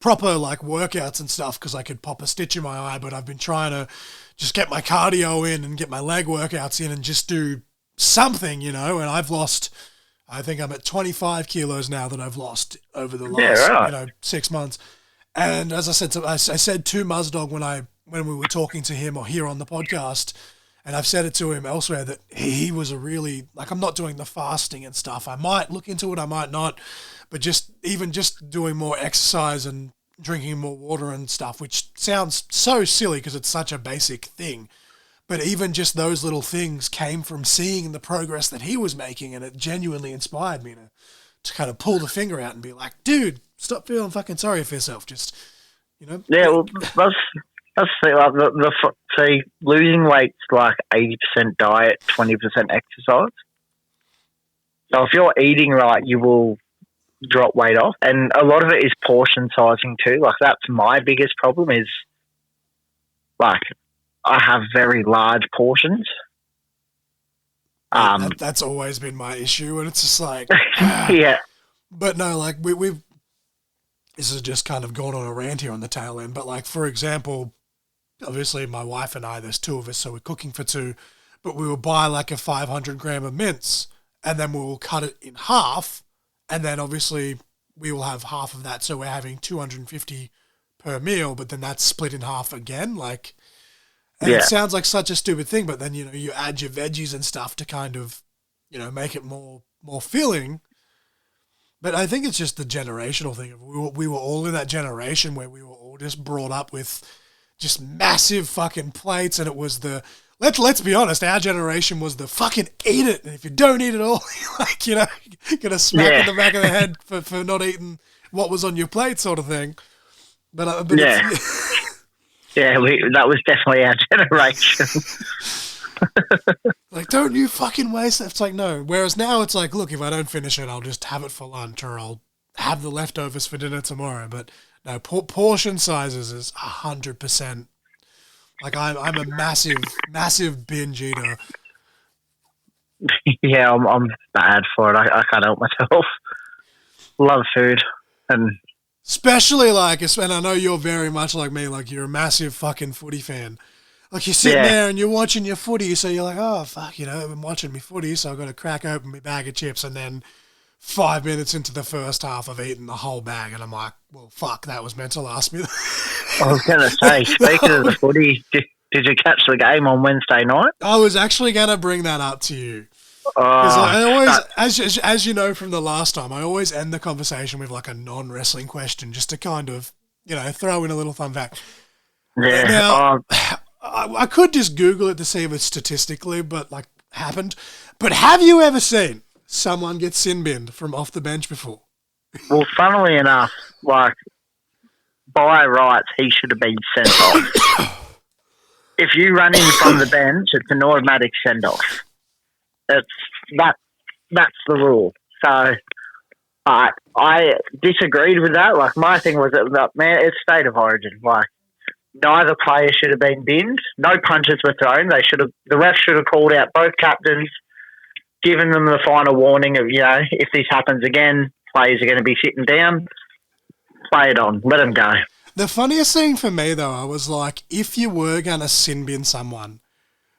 proper like workouts and stuff because I could pop a stitch in my eye, but I've been trying to just get my cardio in and get my leg workouts in and just do something, and I've lost. I think I'm at 25 kilos now that I've lost over the last 6 months, and as I said, I said to Muzdog when we were talking to him or here on the podcast, and I've said it to him elsewhere, that he was a really, like, I'm not doing the fasting and stuff. I might look into it, I might not, but just doing more exercise and drinking more water and stuff, which sounds so silly because it's such a basic thing. But even just those little things came from seeing the progress that he was making, and it genuinely inspired me to kind of pull the finger out and be like, dude, stop feeling fucking sorry for yourself. Just, Yeah, well, that's see, losing weight's like 80% diet, 20% exercise. So if you're eating right, you will drop weight off. And a lot of it is portion sizing too. Like that's my biggest problem is like I have very large portions. That's always been my issue, and it's just like yeah. But no, like we've this has just kind of gone on a rant here on the tail end. But like, for example, obviously my wife and I, there's 2 of us, so we're cooking for 2, but we will buy like a 500 gram of mince, and then we will cut it in half, and then obviously we will have half of that, so we're having 250 per meal, but then that's split in half again, like, and it sounds like such a stupid thing, but then, you add your veggies and stuff to kind of, make it more filling. But I think it's just the generational thing. We were all in that generation where we were all just brought up with just massive fucking plates, and it was let's be honest, our generation was the fucking eat it, and if you don't eat it all, you're gonna smack in the back of the head for not eating what was on your plate, sort of thing. But yeah, that was definitely our generation. Like, don't you fucking waste it. It's like, no. Whereas now it's like, look, if I don't finish it, I'll just have it for lunch, or I'll have the leftovers for dinner tomorrow. But no, portion sizes is 100%. Like I'm a massive binge eater. Yeah, I'm bad for it. I can't help myself. Love food, and especially and I know you're very much like me. Like you're a massive fucking footy fan. Like you're sitting there and you're watching your footy, so you're like, oh fuck, I'm watching my footy, so I've got to crack open my bag of chips, and then 5 minutes into the first half, I've eaten the whole bag, and I'm like, well, fuck, that was meant to last me. I was going to say, speaking of the footy, did you catch the game on Wednesday night? I was actually going to bring that up to you. Because I always, as you know from the last time, I always end the conversation with like a non-wrestling question just to kind of, throw in a little fun fact. Yeah. Now, I could just Google it to see if it's statistically, happened. But have you ever seen someone get sin binned from off the bench before? Well, funnily enough, by rights, he should have been sent off. If you run in from the bench, it's an automatic send-off. That's the rule. So I disagreed with that. Like, my thing was that, man, it's state of origin. Like, neither player should have been binned. No punches were thrown. The ref should have called out both captains, given them the final warning of, if this happens again, players are going to be sitting down. Play it on. Let them go. The funniest thing for me, though, I was like, if you were going to sin bin someone,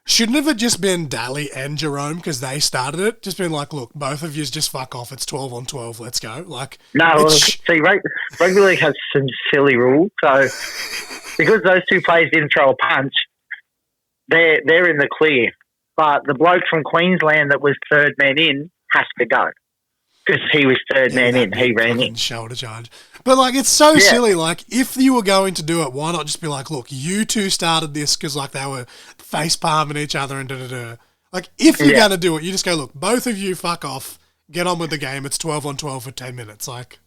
shouldn't have it just been Daly and Jerome because they started it? Just been like, look, both of you just fuck off. It's 12 on 12. Let's go. Like, no, see, rugby league has some silly rules. So because those two players didn't throw a punch, they're in the clear. But the bloke from Queensland that was third man in has to go because he was third man in. He ran in. Shoulder charge. But, it's so silly. Like, if you were going to do it, why not just be like, look, you two started this because, they were face palming each other and da-da-da. Like, if you're going to do it, you just go, look, both of you fuck off. Get on with the game. It's 12 on 12 for 10 minutes. Like,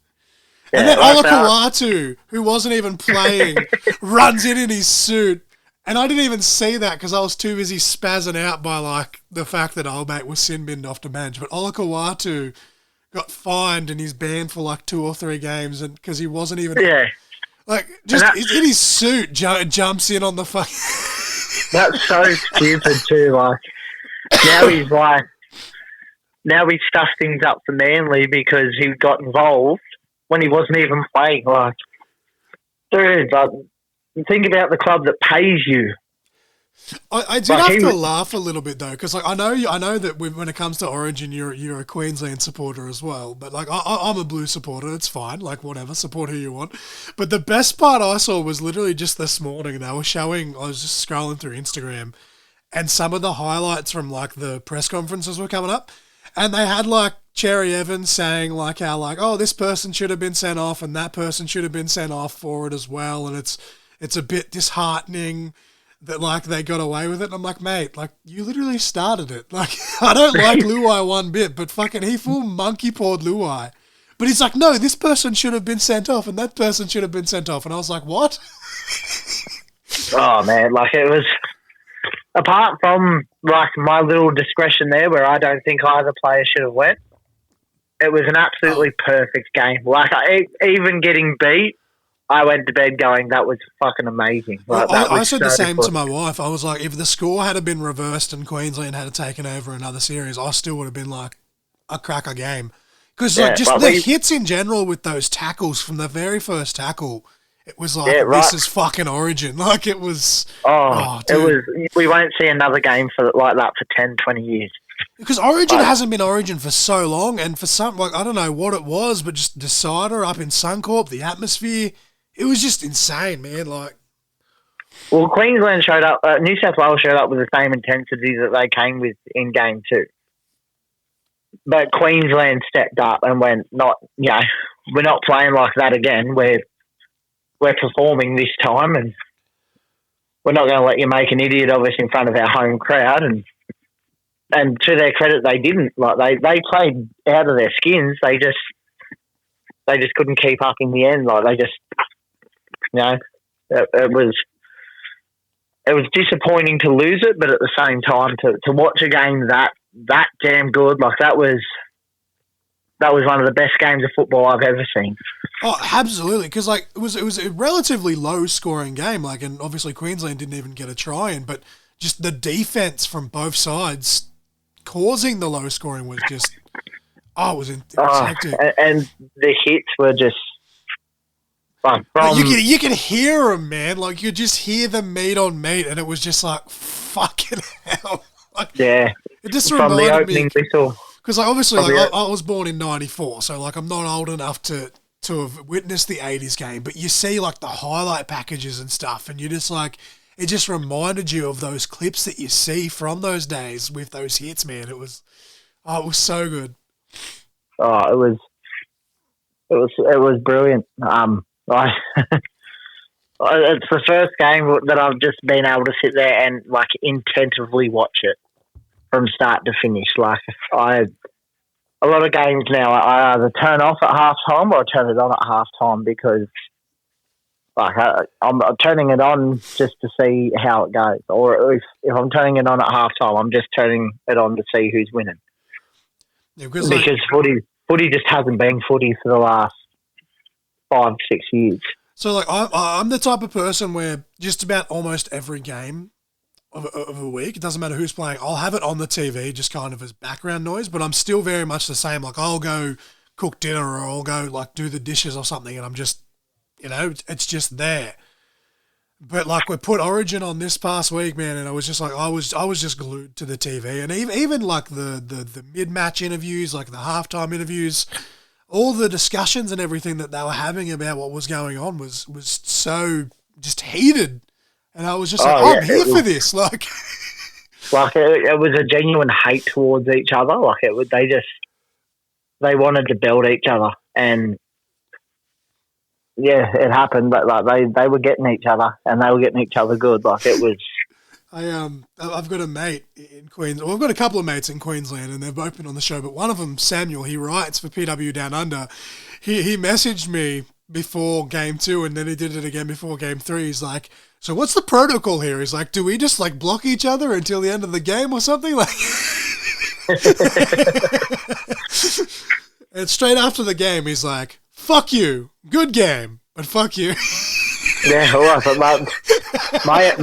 and then Olakau'atu, who wasn't even playing, runs in his suit. And I didn't even see that because I was too busy spazzing out by, the fact that old mate was sin binned off the bench. But Olakau'atu got fined and he's banned for 2 or 3 games and because he wasn't even he's in his suit jumps in on the fucking that's so stupid too. Now he's stuffed things up for Manly because he got involved when he wasn't even playing. Dude, think about the club that pays you. I did have to laugh a little bit though, because I know that when it comes to Origin, you're a Queensland supporter as well. But I'm a Blue supporter. It's fine. Whatever, support who you want. But the best part I saw was literally just this morning. They were showing. I was just scrolling through Instagram, and some of the highlights from the press conferences were coming up, and they had Cherry Evans saying how this person should have been sent off and that person should have been sent off for it as well, and it's a bit disheartening that they got away with it. And I'm like, mate, you literally started it. I don't like Luai one bit, but fucking he full monkey pawed Luai. But he's like, no, this person should have been sent off and that person should have been sent off. And I was like, what? Oh man, it was, apart from my little discretion there where I don't think either player should have went, it was an absolutely perfect game. Even getting beat, I went to bed going, that was fucking amazing. I said the same to my wife. I was like, if the score had been reversed and Queensland had taken over another series, I still would have been a cracker game. Because the hits in general with those tackles from the very first tackle, it was this is fucking Origin. It was... it was... We won't see another game like that for 10, 20 years. Because Origin hasn't been Origin for so long, and for some... I don't know what it was, but just Decider up in Suncorp, the atmosphere... It was just insane, man. Well, Queensland showed up. New South Wales showed up with the same intensity that they came with in game 2. But Queensland stepped up and went, we're not playing like that again. We're performing this time, and we're not going to let you make an idiot of us in front of our home crowd. And to their credit, they didn't. They played out of their skins. They just couldn't keep up in the end. It was disappointing to lose it, but at the same time, to watch a game that damn good, that was one of the best games of football I've ever seen. Oh, absolutely, because it was a relatively low scoring game, and obviously Queensland didn't even get a try in, but just the defense from both sides causing the low scoring was just it was hectic. And the hits were just. You could hear them, man. You just hear the meat on meat, and it was just fucking hell. It just reminded me. From the opening whistle. Because obviously, I was born in '94, so I'm not old enough to have witnessed the '80s game. But you see the highlight packages and stuff, and you just it just reminded you of those clips that you see from those days with those hits, man. It was Oh, it was so good. Oh, it was brilliant. It's the first game that I've just been able to sit there and like intensively watch it from start to finish. Like a lot of games now, I either turn off at halftime or I turn it on at halftime because like I'm turning it on just to see how it goes. Or if I'm turning it on at halftime, I'm just turning it on to see who's winning. Yeah, because footy just hasn't been footy for the last 5-6 years. So, like, I'm the type of person where just about almost every game of a week, it doesn't matter who's playing, I'll have it on the TV just kind of as background noise, but I'm still very much the same. Like, I'll go cook dinner or I'll go, like, do the dishes or something, and I'm just, it's just there. But, like, we put Origin on this past week, man, and I was just like, I was just glued to the TV. And even like, the mid-match interviews, like the halftime interviews, all the discussions and everything that they were having about what was going on was so just heated. And I was just I'm here for this. Like, it was a genuine hate towards each other. Like, they wanted to build each other. And, yeah, it happened. But, like, they were getting each other and they were getting each other good. Like, it was... I've got a mate in Queensland. Well, I've got a couple of mates in Queensland, and they've both been on the show. But one of them, Samuel, he writes for PW Down Under. He messaged me before game 2, and then he did it again before game 3. He's like, "So what's the protocol here?" He's like, "Do we just like block each other until the end of the game or something?" Like, and straight after the game, he's like, "Fuck you, good game, but fuck you." Yeah, well, my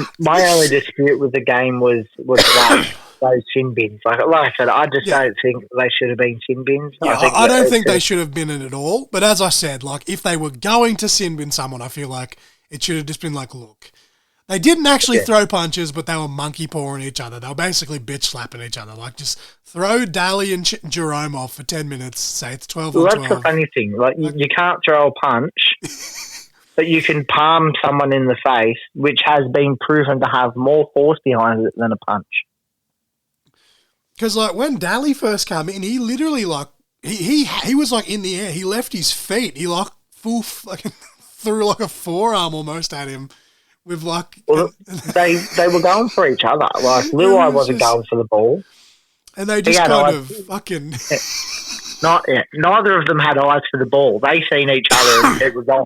only dispute with the game was like those sin bins. Like I said, I just don't think they should have been sin bins. Yeah, I don't think they should have been in at all. But as I said, like if they were going to sin bin someone, I feel like it should have just been like, look, they didn't actually throw punches, but they were monkey pawing each other. They were basically bitch slapping each other. Like just throw Daly and Jerome off for 10 minutes. Say it's 12 on 12. That's the funny thing. Like you can't throw a punch. But you can palm someone in the face, which has been proven to have more force behind it than a punch. Because, like, when Daly first came in, he literally, like, he was, like, in the air. He left his feet. He, like, fucking threw, like, a forearm almost at him with, like... Well, they were going for each other. Like, Luai wasn't going for the ball. And they just kind of fucking... Neither of them had eyes for the ball. They seen each other and it was on.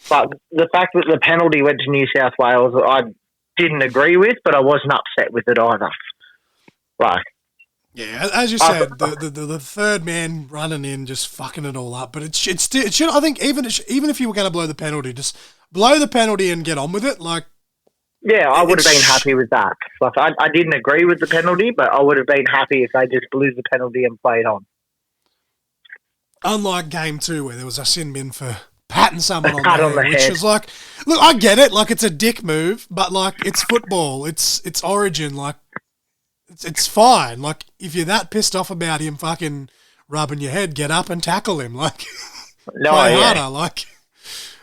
But the fact that the penalty went to New South Wales, I didn't agree with, but I wasn't upset with it either. Like, yeah, as you said, the third man running in, just fucking it all up. But it should. I think even if you were going to blow the penalty, just blow the penalty and get on with it. Like, yeah, I would have been happy with that. Like, I didn't agree with the penalty, but I would have been happy if they just blew the penalty and played on. Unlike game 2, where there was a sin bin for patting someone on the head, which head. is like, look, I get it, like it's a dick move, but like it's football, it's Origin, like it's fine. Like if you're that pissed off about him fucking rubbing your head, get up and tackle him, like play harder, like.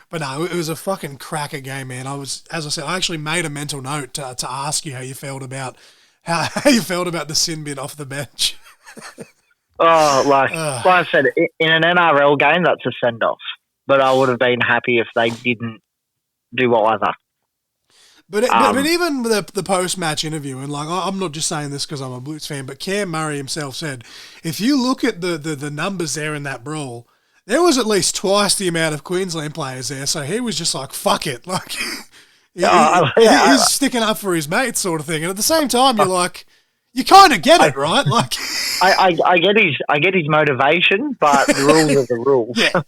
But no, it was a fucking cracker game, man. As I said, I actually made a mental note to ask you how you felt about the sin bin off the bench. Like I said, in an NRL game, that's a send off. But I would have been happy if they didn't do either. But even the post-match interview, and like I'm not just saying this because I'm a Blues fan, but Cam Murray himself said, if you look at the numbers there in that brawl, there was at least twice the amount of Queensland players there, so he was just like, fuck it. Like, he's sticking up for his mates sort of thing. And at the same time, you're like, you kind of get it, right? Like, I get his motivation, but the rules are the rules. Yeah.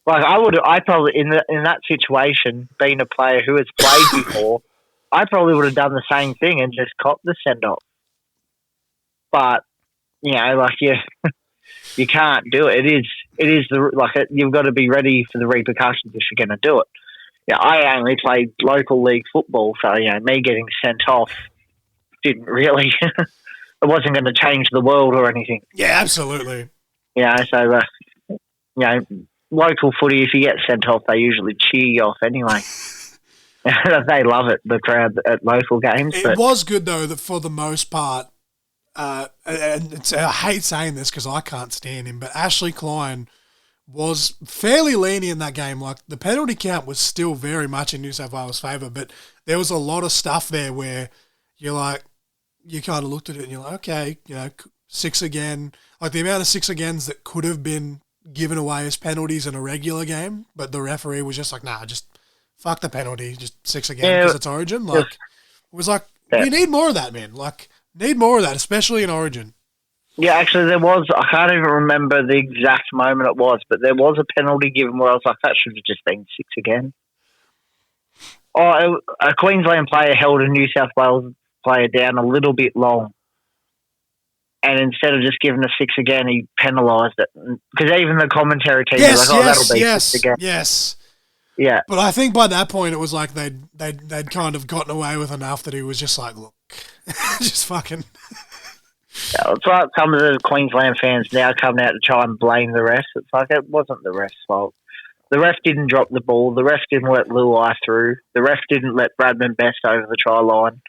Like I probably in that situation, being a player who has played before, I probably would have done the same thing and just copped the send off. But you can't do it. It is you've got to be ready for the repercussions if you're going to do it. Yeah, I only played local league football, so me getting sent off didn't really. It wasn't going to change the world or anything. Yeah, absolutely. So local footy, if you get sent off, they usually cheer you off anyway. They love it, the crowd at local games. It was good, though, that for the most part, and I hate saying this because I can't stand him, but Ashley Klein was fairly lenient in that game. Like, the penalty count was still very much in New South Wales' favour, but there was a lot of stuff there where you're like, you kind of looked at it and you're like, okay, you know, 6 again. Like, the amount of 6 agains that could have been given away as penalties in a regular game, but the referee was just like, nah, just fuck the penalty, just 6 again because it's Origin. Like, it was like, we need more of that, man. Like, need more of that, especially in Origin. Yeah, actually, there was. I can't even remember the exact moment it was, but there was a penalty given where I was like, that should have just been 6 again. Oh, a Queensland player held a New South Wales player down a little bit long, and instead of just giving a 6 again, he penalised it. Because even the commentary team was like, "Oh, that'll be 6 again." Yes. Yeah. But I think by that point it was like they'd kind of gotten away with enough that he was just like, look, just fucking. Yeah, it's like some of the Queensland fans now coming out to try and blame the refs. It's like, it wasn't the ref's fault. The ref didn't drop the ball. The ref didn't let Luai through. The ref didn't let Bradman Best over the try line.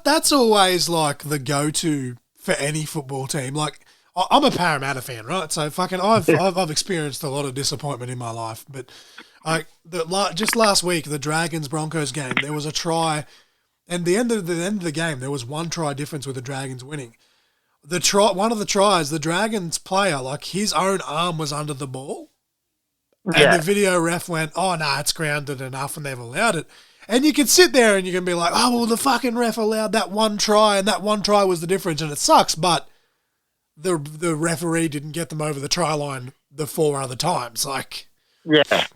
That's always like the go-to for any football team. Like, I'm a Parramatta fan, right? So fucking I've experienced a lot of disappointment in my life. But just last week, the Dragons Broncos game, there was a try. And the end of the game, there was 1 try difference with the Dragons winning. One of the tries, the Dragons player, like, his own arm was under the ball. And the video ref went, oh, nah, it's grounded enough, and they've allowed it. And you can sit there and you can be like, oh, well, the fucking ref allowed that 1 try, and that 1 try was the difference, and it sucks, but the referee didn't get them over the try line the 4 other times. Like, yeah.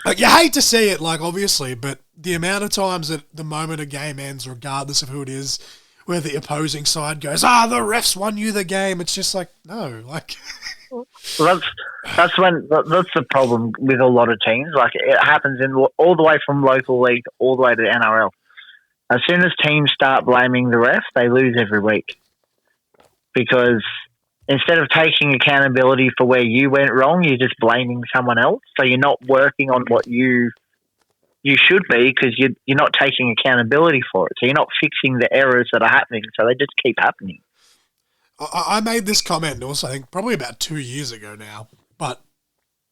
Like, you hate to see it, like, obviously, but the amount of times that the moment a game ends, regardless of who it is, where the opposing side goes, the refs won you the game. It's just like, no, like. Well, that's the problem with a lot of teams. Like, it happens in all the way from local league all the way to the NRL. As soon as teams start blaming the ref, they lose every week. Because instead of taking accountability for where you went wrong, you're just blaming someone else. So you're not working on what you should be, because you're not taking accountability for it. So you're not fixing the errors that are happening. So they just keep happening. I made this comment also, I think, probably about 2 years ago now, but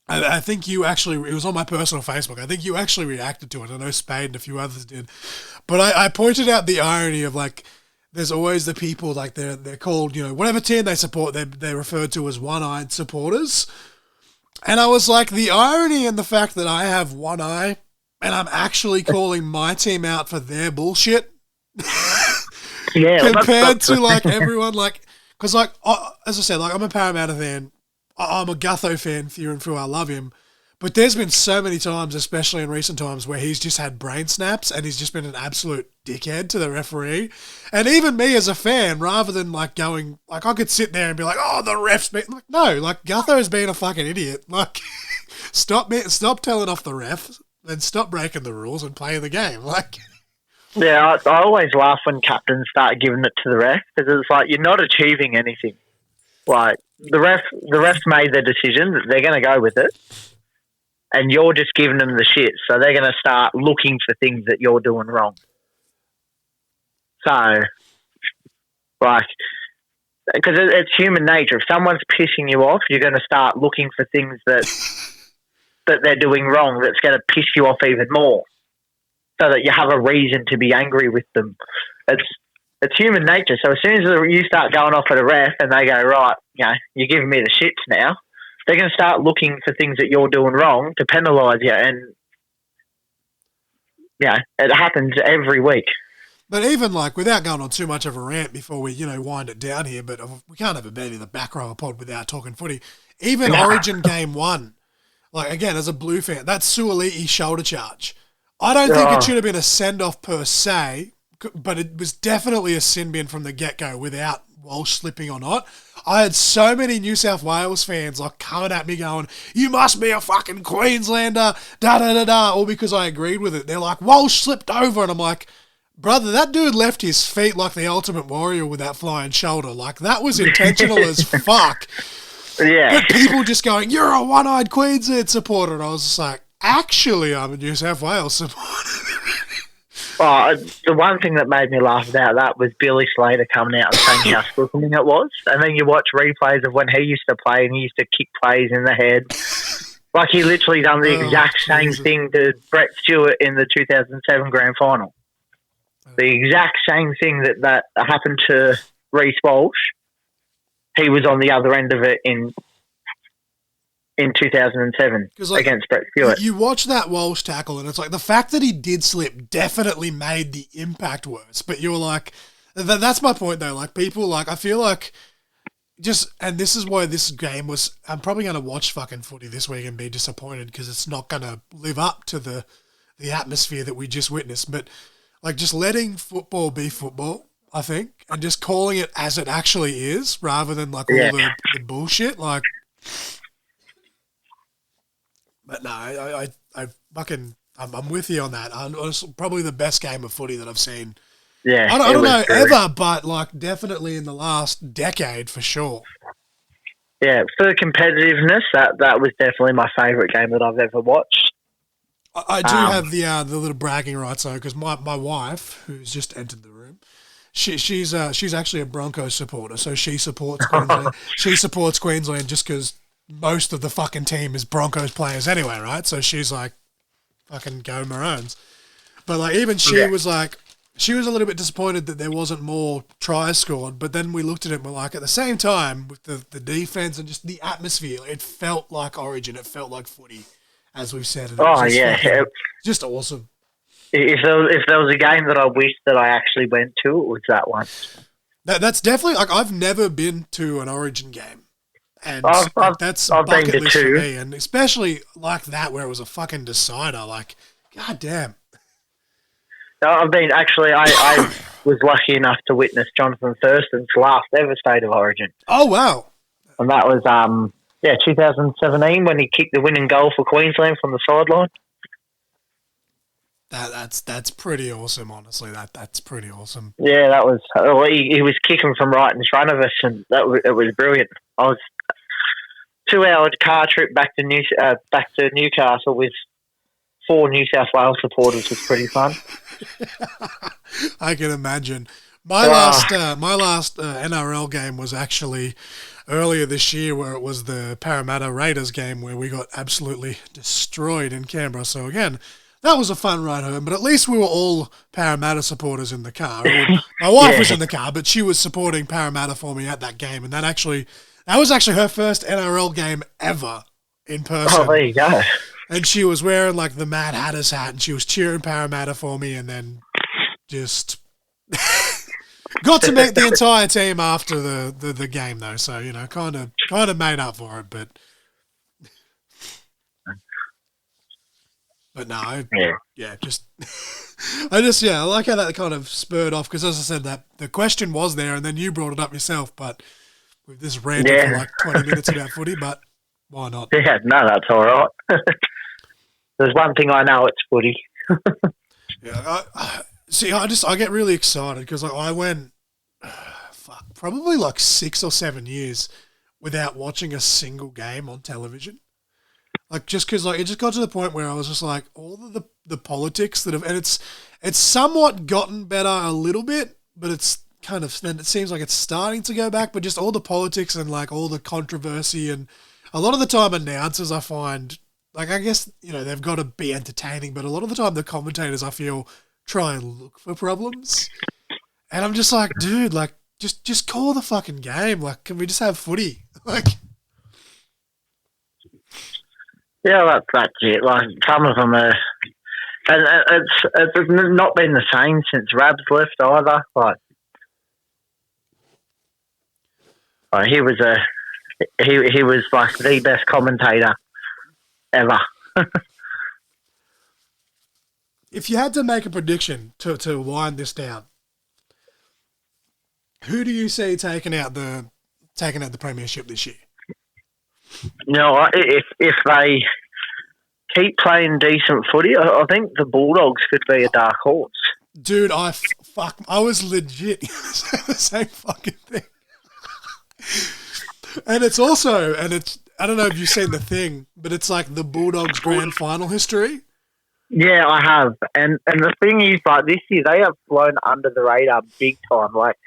I think you actually, it was on my personal Facebook, I think you actually reacted to it. I know Spade and a few others did. But I pointed out the irony of, like, there's always the people, like, they're called, you know, whatever team they support, they're referred to as one-eyed supporters. And I was like, the irony in the fact that I have one eye and I'm actually calling my team out for their bullshit. Yeah, compared to, like, everyone, like, because, like, as I said, like, I'm a Parramatta fan. I'm a Gutho fan through and through. I love him. But there's been so many times, especially in recent times, where he's just had brain snaps and he's just been an absolute dickhead to the referee. And even me as a fan, rather than, like, going, like, I could sit there and be like, oh, the ref's been, like, no, like, Gutho's being a fucking idiot. Like, stop telling off the ref and stop breaking the rules and playing the game. Like, yeah, I always laugh when captains start giving it to the ref, because it's like, you're not achieving anything. Like, the refs made their decision that they're going to go with it, and you're just giving them the shit. So they're going to start looking for things that you're doing wrong. So, like, because it's human nature. If someone's pissing you off, you're going to start looking for things that they're doing wrong that's going to piss you off even more, so that you have a reason to be angry with them. It's human nature. So as soon as you start going off at a ref and they go, right, you know, you're giving me the shits now, they're going to start looking for things that you're doing wrong to penalise you. And, yeah, it happens every week. but even, like, without going on too much of a rant before we, you know, wind it down here, but we can't have a Benny the Backrower pod without talking footy. Even Origin Game 1, like, again, as a Blue fan, that Suoliti shoulder charge. I don't think it should have been a send-off per se, but it was definitely a sin bin from the get-go without Walsh slipping or not. I had so many New South Wales fans, like, coming at me going, you must be a fucking Queenslander, da-da-da-da, all because I agreed with it. They're like, Walsh slipped over, and I'm like, brother, that dude left his feet like the Ultimate Warrior with that flying shoulder. Like, that was intentional as fuck. Yeah. But people just going, you're a one-eyed Queensland supporter. And I was just like, actually, I'm a New South Wales supporter. Oh, the one thing that made me laugh about that was Billy Slater coming out and saying how sickening it was. And then you watch replays of when he used to play and he used to kick plays in the head. Like he literally done the exact same thing to Brett Stewart in the 2007 Grand Final. The exact same thing that happened to Reece Walsh. He was on the other end of it in 2007 against Brett Stewart. You watch that Walsh tackle and it's like the fact that he did slip definitely made the impact worse. But you were like, that's my point though. Like people like, I feel like and this is why this game was, I'm probably going to watch fucking footy this week and be disappointed because it's not going to live up to the atmosphere that we just witnessed. But like just letting football be football, I think, and just calling it as it actually is rather than like all the bullshit. Like, but no, I fucking, I'm with you on that. It's probably the best game of footy that I've seen. Yeah, I don't know ever, but like definitely in the last decade for sure. Yeah, for competitiveness, that was definitely my favourite game that I've ever watched. I do have the little bragging rights though, because my wife, who's just entered the room, she's actually a Broncos supporter, so she supports Queensland. She supports Queensland just because most of the fucking team is Broncos players anyway, right? So she's like, fucking go Maroons. But like even she was like, she was a little bit disappointed that there wasn't more tries scored. But then we looked at it and we're like, at the same time with the defense and just the atmosphere, it felt like Origin. It felt like footy, as we've said. Just awesome. If there was a game that I wish that I actually went to, it was that one. That's definitely like I've never been to an Origin game, and that's I've bucket been to list two. for me, and especially like that where it was a fucking decider. Like, goddamn. I've been actually. I was lucky enough to witness Jonathan Thurston's last ever State of Origin. Oh wow! And that was 2017 when he kicked the winning goal for Queensland from the sideline. That's pretty awesome, honestly. That's pretty awesome. Yeah, that was. He was kicking from right in front of us, and it was brilliant. I was 2-hour car trip back to Newcastle with 4 New South Wales supporters was pretty fun. I can imagine. My last NRL game was actually earlier this year, where it was the Parramatta Raiders game where we got absolutely destroyed in Canberra. So again, that was a fun ride home, but at least we were all Parramatta supporters in the car. My wife was in the car, but she was supporting Parramatta for me at that game, and that was actually her first NRL game ever in person. Oh, there you go. And she was wearing like the Mad Hatter's hat, and she was cheering Parramatta for me, and then just got to meet the entire team after the game though. So you know, kind of made up for it, but no, I like how that kind of spurred off because, as I said, that the question was there, and then you brought it up yourself. But we've just ranted for like 20 minutes about footy, but why not? Yeah, no, that's all right. There's one thing I know, it's footy. I get really excited because I went, probably like 6 or 7 years without watching a single game on television. Like, just because like it just got to the point where I was just like, all of the politics that have, and it's somewhat gotten better a little bit, but it's kind of, then it seems like it's starting to go back, but just all the politics and like all the controversy, and a lot of the time announcers I find, like, I guess, you know, they've got to be entertaining, but a lot of the time the commentators, I feel, try and look for problems. And I'm just like, dude, like, just call the fucking game. Like, can we just have footy? Like, yeah, that's it. Like, some of them are, and it's not been the same since Rabs left either. Like he was like the best commentator ever. If you had to make a prediction to wind this down, who do you see taking out the premiership this year? You know, if they keep playing decent footy, I think the Bulldogs could be a dark horse. Dude, I was legit saying the same fucking thing. And it's I don't know if you've seen the thing, but it's like the Bulldogs grand final history. Yeah, I have. And the thing is, like, this year, they have flown under the radar big time. Like,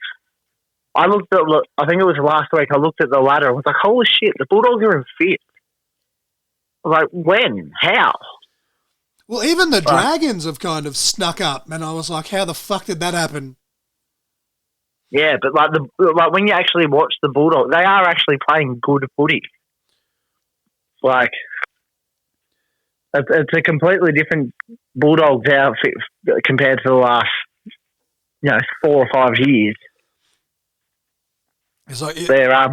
I think it was last week, I looked at the ladder and was like, holy shit, the Bulldogs are in fifth. I was like, when? How? Well, even the Dragons have kind of snuck up, and I was like, how the fuck did that happen? Yeah, but like when you actually watch the Bulldogs, they are actually playing good footy. Like, it's a completely different Bulldogs outfit compared to the last, 4 or 5 years. It's like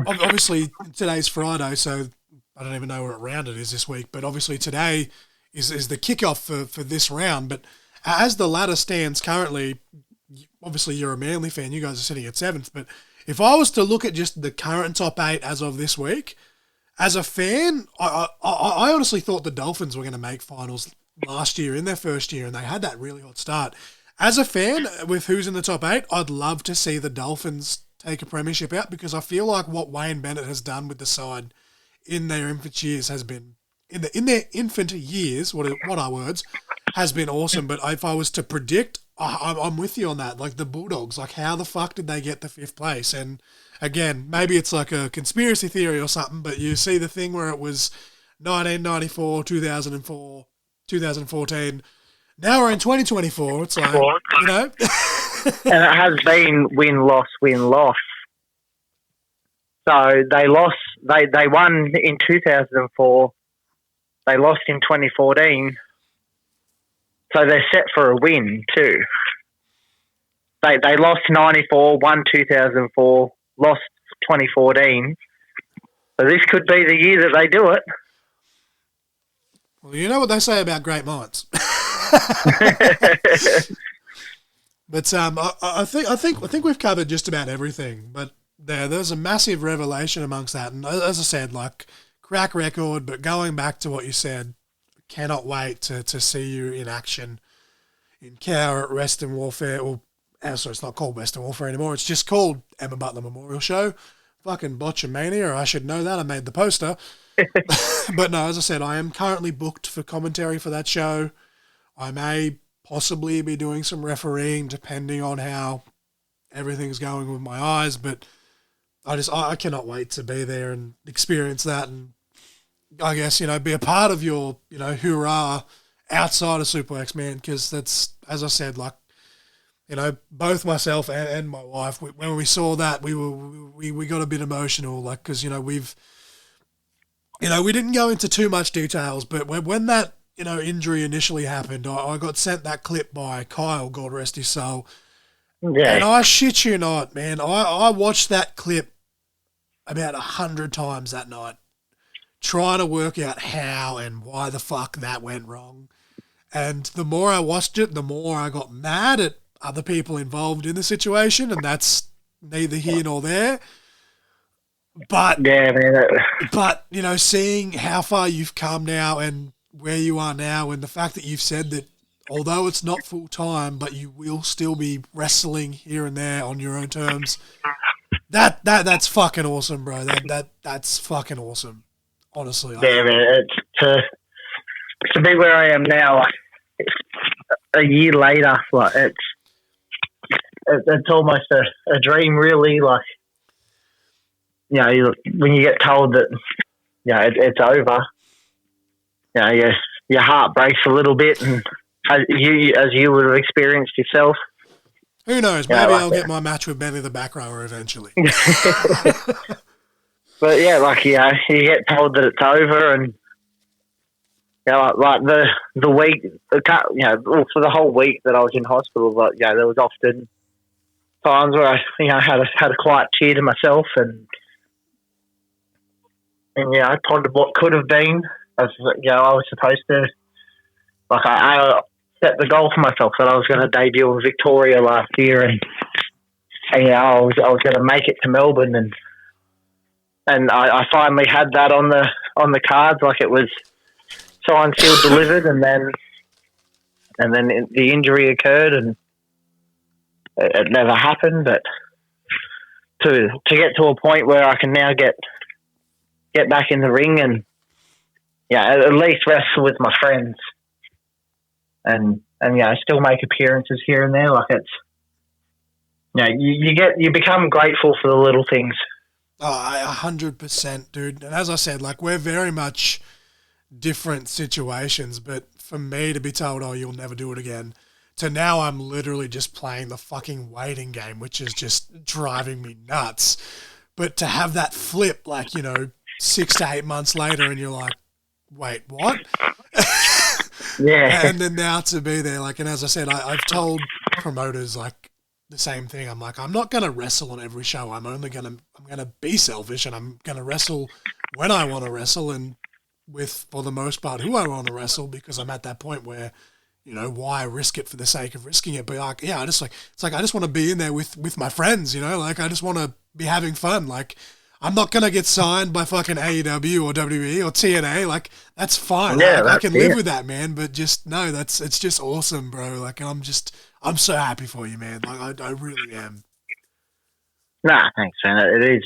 obviously today's Friday, so I don't even know what round it is this week. But obviously today is the kickoff for this round. But as the ladder stands currently, obviously you're a Manly fan. You guys are sitting at 7th. But if I was to look at just the current top 8 as of this week, as a fan, I honestly thought the Dolphins were going to make finals last year in their first year, and they had that really hot start. As a fan, with who's in the top 8, I'd love to see the Dolphins take a premiership out, because I feel like what Wayne Bennett has done with the side in their infant years has been what are words, has been awesome. But if I was to predict, I'm with you on that. Like the Bulldogs, like how the fuck did they get to 5th place? And again, maybe it's like a conspiracy theory or something, but you see the thing where it was 1994, 2004, 2014. Now we're in 2024. It's like, and it has been win-loss, win-loss. So they lost. They won in 2004. They lost in 2014. So they're set for a win too. They lost 94, won 2004, lost 2014. So this could be the year that they do it. Well, you know what they say about great minds. But I think we've covered just about everything. But there's a massive revelation amongst that, and as I said, like crack record. But going back to what you said, cannot wait to see you in action in Cower at Western Warfare. Or sorry, it's not called Western Warfare anymore. It's just called Emma Butler Memorial Show. Fucking Botchamania, I should know that. I made the poster. But no, as I said, I am currently booked for commentary for that show. I may possibly be doing some refereeing depending on how everything's going with my eyes, but I cannot wait to be there and experience that, and I guess, be a part of your, hoorah outside of SUPLEX, man, because that's, as I said, like, both myself and my wife, when we saw that, we got a bit emotional, like, because, we didn't go into too much details, but when that, injury initially happened, I got sent that clip by Kyle, God rest his soul. Yeah. And I shit you not, man, I watched that clip about 100 times that night, trying to work out how and why the fuck that went wrong. And the more I watched it, the more I got mad at other people involved in the situation, and that's neither here nor there. But, yeah, man. But, seeing how far you've come now and where you are now, and the fact that you've said that although it's not full time, but you will still be wrestling here and there on your own terms, that's fucking awesome, bro. That's fucking awesome. Honestly. Yeah, man. It's to be where I am now, like, a year later, like it's almost a dream, really. Like, when you get told that, it's over, your heart breaks a little bit, and as you would have experienced yourself. Who knows? Maybe I'll get my match with Benny the Backrower eventually. But yeah, like, you get told that it's over, and like the week, for the whole week that I was in hospital, like, there was often times where I, had a quiet tear to myself, and I pondered what could have been. I was supposed to, like, I set the goal for myself that I was going to debut in Victoria last year, and I was going to make it to Melbourne, and I finally had that on the cards, like it was signed, sealed, delivered, and then the injury occurred, and it never happened. But to get to a point where I can now get back in the ring and at least wrestle with my friends, and still make appearances here and there. Like it's, you become grateful for the little things. Oh, 100%, dude. And as I said, like, we're very much different situations, but for me to be told, oh, you'll never do it again, to now I'm literally just playing the fucking waiting game, which is just driving me nuts. But to have that flip, like, 6 to 8 months later, and you're like, wait, what? Yeah. And then now to be there, like, and as I said, I've told promoters, like, the same thing. I'm like, I'm not going to wrestle on every show. I'm going to be selfish, and I'm going to wrestle when I want to wrestle, and with, for the most part, who I want to wrestle, because I'm at that point where, why risk it for the sake of risking it? But like, yeah, I just want to be in there with my friends, like I just want to be having fun. Like, I'm not going to get signed by fucking AEW or WWE or TNA. Like, that's fine. Yeah, I can live with that, man. But just, no, it's just awesome, bro. Like, I'm so happy for you, man. Like, I really am. Nah, thanks, man. It is,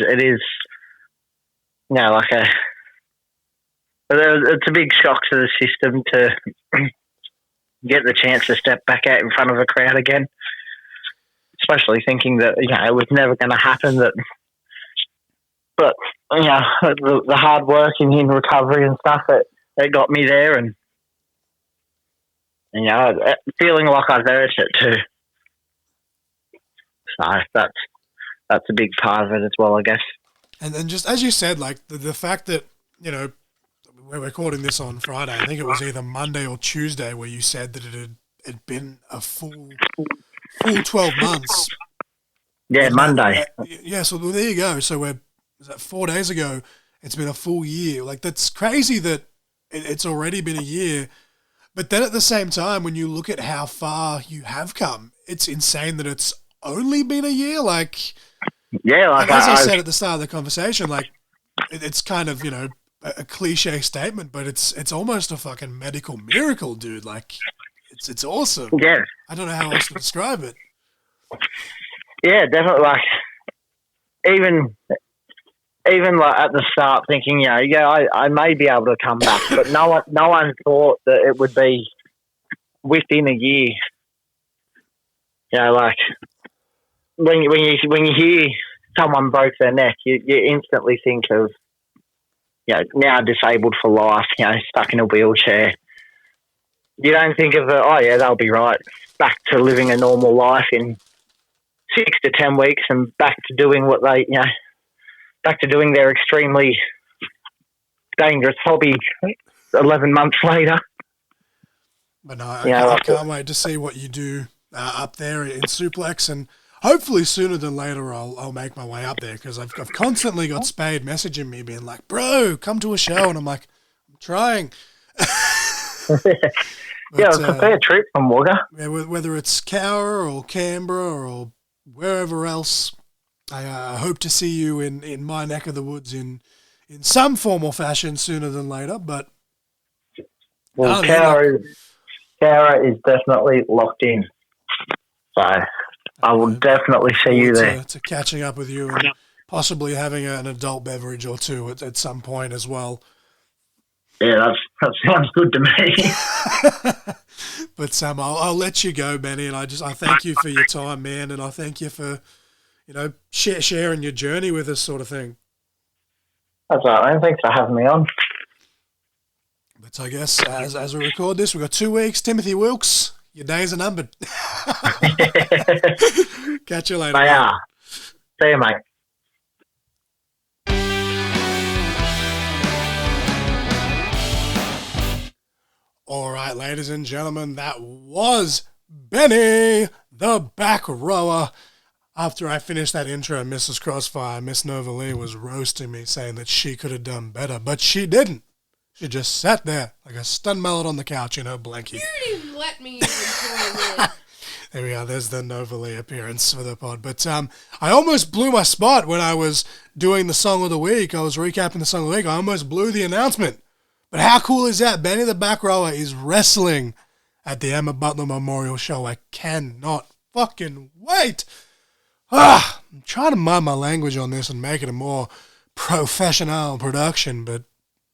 it's a big shock to the system to get the chance to step back out in front of a crowd again, especially thinking that, it was never going to happen. But the hard work in recovery and stuff, it got me there, and feeling like I've earned it too. So that's a big part of it as well, I guess. And then just as you said, like the fact that, we're recording this on Friday, I think it was either Monday or Tuesday, where you said that it had been a full 12 months. Yeah, Monday. Yeah, so there you go. So was that 4 days ago? It's been a full year. Like, that's crazy that it's already been a year. But then at the same time, when you look at how far you have come, it's insane that it's only been a year. Like, yeah, like as I said at the start of the conversation, like, it's kind of, a cliche statement, but it's almost a fucking medical miracle, dude. Like, it's awesome. Yeah. I don't know how else to describe it. Yeah, definitely. Like, even like at the start, thinking, I may be able to come back, but no one thought that it would be within a year. Like when you hear someone broke their neck, you instantly think of, now disabled for life, stuck in a wheelchair. You don't think of they'll be right, back to living a normal life in 6 to 10 weeks, and back to doing what they, back to doing their extremely dangerous hobby 11 months later. But no, I can't wait to see what you do up there in Suplex, and hopefully sooner than later I'll make my way up there, because I've constantly got Spade messaging me being like, bro, come to a show, and I'm like, I'm trying. It's a fair trip from Wagga. Yeah, whether it's Cowra or Canberra or wherever else, I hope to see you in my neck of the woods in some form or fashion sooner than later. But well, Cowra is definitely locked in, so I will definitely see you there. To catching up with you and possibly having an adult beverage or two at some point as well. Yeah, that sounds good to me. But Sam, I'll let you go, Benny, and I thank you for your time, man, and I thank you for sharing your journey with us, sort of thing. That's all right, man. Thanks for having me on. But I guess as we record this, we've got 2 weeks. Timothy Wilkes, your days are numbered. Catch you later. They are. See you, mate. All right, ladies and gentlemen, that was Benny the Backrower. After I finished that intro, Mrs. Crossfire, Miss Nova Lee, was roasting me, saying that she could have done better, but she didn't. She just sat there like a stunned mallet on the couch in her blankie. You didn't even let me even join in. There we are. There's the Nova Lee appearance for the pod. But I almost blew my spot when I was doing the Song of the Week. I was recapping the Song of the Week. I almost blew the announcement. But how cool is that? Benny the Backrower is wrestling at the Emma Butler Memorial Show. I cannot fucking wait. I'm trying to mind my language on this and make it a more professional production, but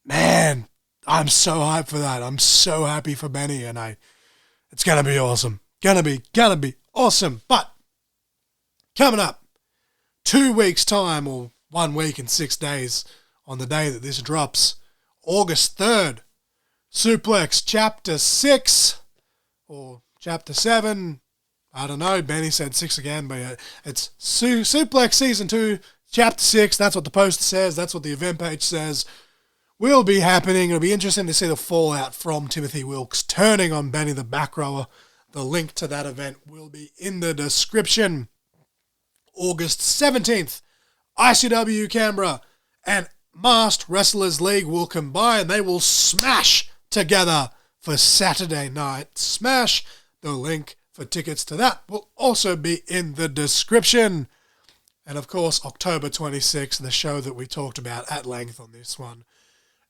man, I'm so hyped for that. I'm so happy for Benny, and I It's going to be awesome. Gonna be awesome. But coming up, 2 weeks' time, or 1 week and 6 days on the day that this drops, August 3rd, Suplex Chapter 6, or Chapter 7, I don't know, Benny said 6 again, but it's Suplex Season 2, Chapter 6, that's what the poster says, that's what the event page says, will be happening. It'll be interesting to see the fallout from Timothy Wilkes turning on Benny the Backrower. The link to that event will be in the description. August 17th, ICW Canberra and Masked Wrestlers League will combine. They will smash together for Saturday Night Smash. The link for tickets to that will also be in the description. And of course, October 26th, the show that we talked about at length on this one,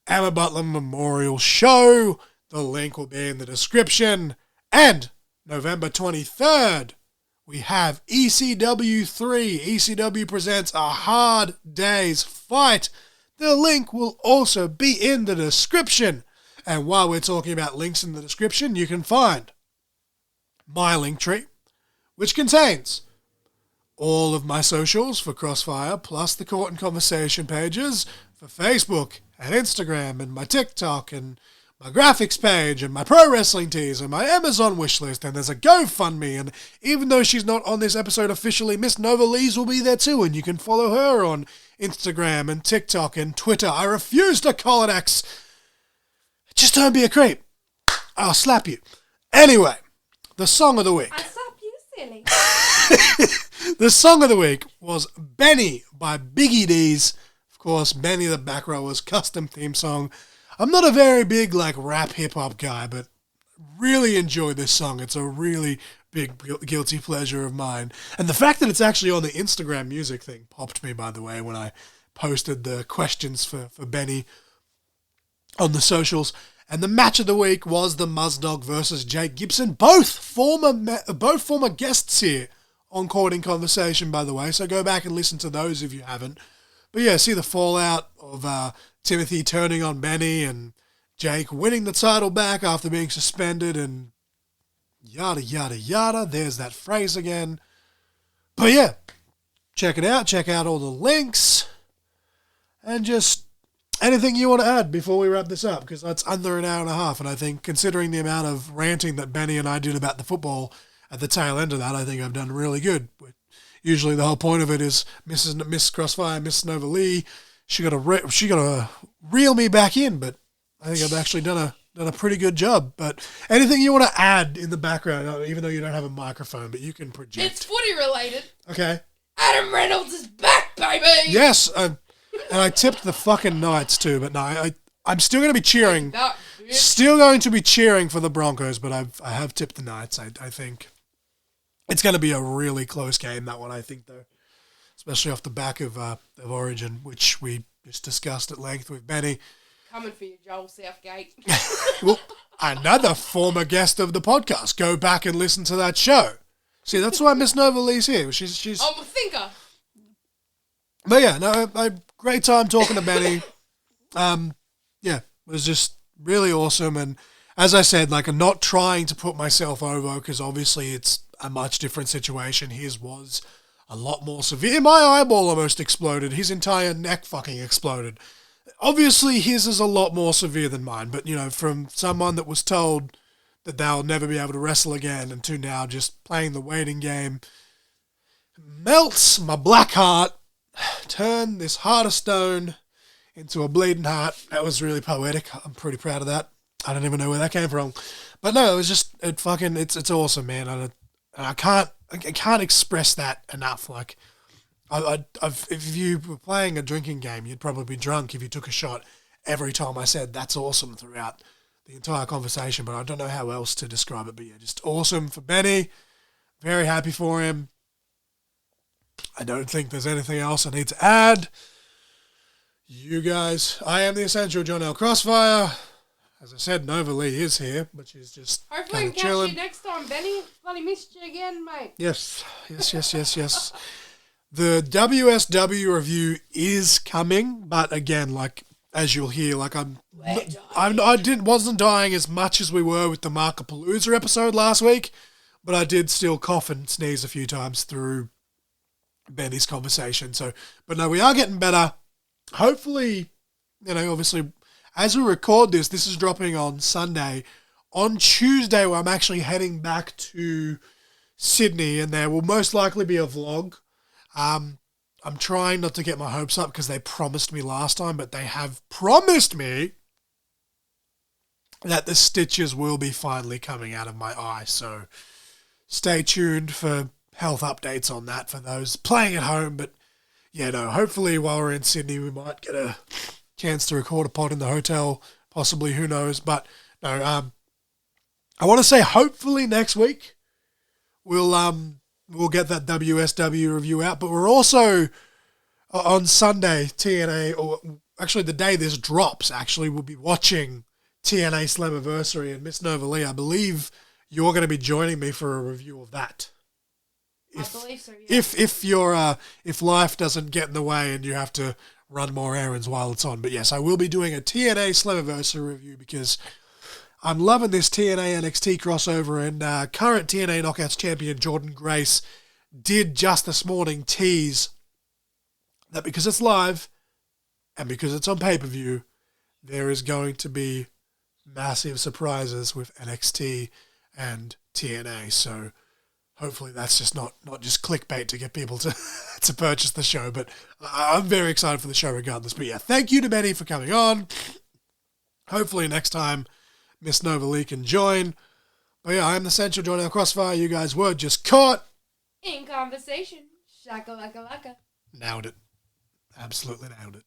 Emma Butler Memorial Show. The link will be in the description. And November 23rd, we have ECW 3. ECW presents A Hard Day's Fight. The link will also be in the description. And while we're talking about links in the description, you can find my link tree, which contains all of my socials for Crossfire, plus the Court and Conversation pages for Facebook and Instagram and my TikTok and my graphics page and my pro wrestling tees and my Amazon wishlist, and there's a GoFundMe, and even though she's not on this episode officially, Miss Nova Lees will be there too, and you can follow her on Instagram and TikTok and Twitter. I refuse to call it X. Just don't be a creep. I'll slap you. Anyway, the song of the week. I slap you, silly. The song of the week was Benny by Biggie D's. Of course, Benny the Backrower's custom theme song. I'm not a very big rap hip-hop guy, but really enjoy this song. It's a really big guilty pleasure of mine. And the fact that it's actually on the Instagram music thing popped me, by the way, when I posted the questions for Benny on the socials. And the match of the week was the Muzdog versus Jake Gibson, both former guests here on Court in Conversation, by the way. So go back and listen to those if you haven't. But yeah, see the fallout of Timothy turning on Benny and Jake winning the title back after being suspended and yada, yada, yada. There's that phrase again. But yeah, check it out. Check out all the links. And just anything you want to add before we wrap this up, because that's under an hour and a half. And I think considering the amount of ranting that Benny and I did about the football at the tail end of that, I think I've done really good. Usually the whole point of it is Miss Crossfire, Miss Nova Lee, she got to reel me back in, but I think I've actually done a pretty good job. But anything you want to add in the background, even though you don't have a microphone, but you can project. It's footy related. Okay. Adam Reynolds is back, baby! Yes, and I tipped the fucking Knights too, but no, I'm still going to be cheering. Still going to be cheering for the Broncos, but I have tipped the Knights, I think. It's going to be a really close game, that one, I think, though. Especially off the back of Origin, which we just discussed at length with Benny. Coming for you, Joel Southgate. Well, another former guest of the podcast. Go back and listen to that show. See, that's why Miss Nova Lee's here. She's. I'm a thinker. But yeah, no, I great time talking to Benny. Yeah, it was just really awesome. And as I said, I'm not trying to put myself over, because obviously it's a much different situation. His was a lot more severe. My eyeball almost exploded. His entire neck fucking exploded. Obviously, his is a lot more severe than mine, but, from someone that was told that they'll never be able to wrestle again, and to now just playing the waiting game, melts my black heart, turn this heart of stone into a bleeding heart. That was really poetic. I'm pretty proud of that. I don't even know where that came from. But no, it was just, it's awesome, man. And I can't express that enough. If you were playing a drinking game, you'd probably be drunk if you took a shot every time I said that's awesome throughout the entire conversation, but I don't know how else to describe it. But yeah, just awesome for Benny. Very happy for him. I don't think there's anything else I need to add. You guys, I am the Essential John L. Crossfire. As I said, Nova Lee is here, but she's just hopefully we can catch you next time, Benny. Bloody missed you again, mate. Yes. The WSW review is coming, but again, as you'll hear, like wasn't dying as much as we were with the Markapalooza episode last week, but I did still cough and sneeze a few times through Benny's conversation. So, but no, we are getting better. Hopefully, obviously, as we record this is dropping on Sunday. On Tuesday, I'm actually heading back to Sydney, and there will most likely be a vlog. I'm trying not to get my hopes up because they promised me last time, but they have promised me that the stitches will be finally coming out of my eye. So stay tuned for health updates on that for those playing at home. But yeah, no, hopefully while we're in Sydney, we might get a chance to record a pod in the hotel, possibly, who knows. But no, I want to say hopefully next week we'll get that WSW review out, but we're also on Sunday, TNA, or actually the day this drops, we'll be watching TNA Slammiversary, and Miss Nova Lee, I believe you're going to be joining me for a review of that. I believe so, yeah. If life doesn't get in the way and you have to run more errands while it's on. But yes, I will be doing a TNA Slammiversary review because I'm loving this TNA NXT crossover, and current TNA Knockouts champion Jordan Grace did just this morning tease that because it's live and because it's on pay-per-view, there is going to be massive surprises with NXT and TNA. So hopefully that's just not just clickbait to get people to to purchase the show, but I'm very excited for the show regardless. But yeah, thank you to Benny for coming on. Hopefully next time Miss Nova Lee can join. But yeah, I'm the Central John L. Crossfire. You guys were just caught in conversation. Shaka laka laka. Nailed it. Absolutely nailed it.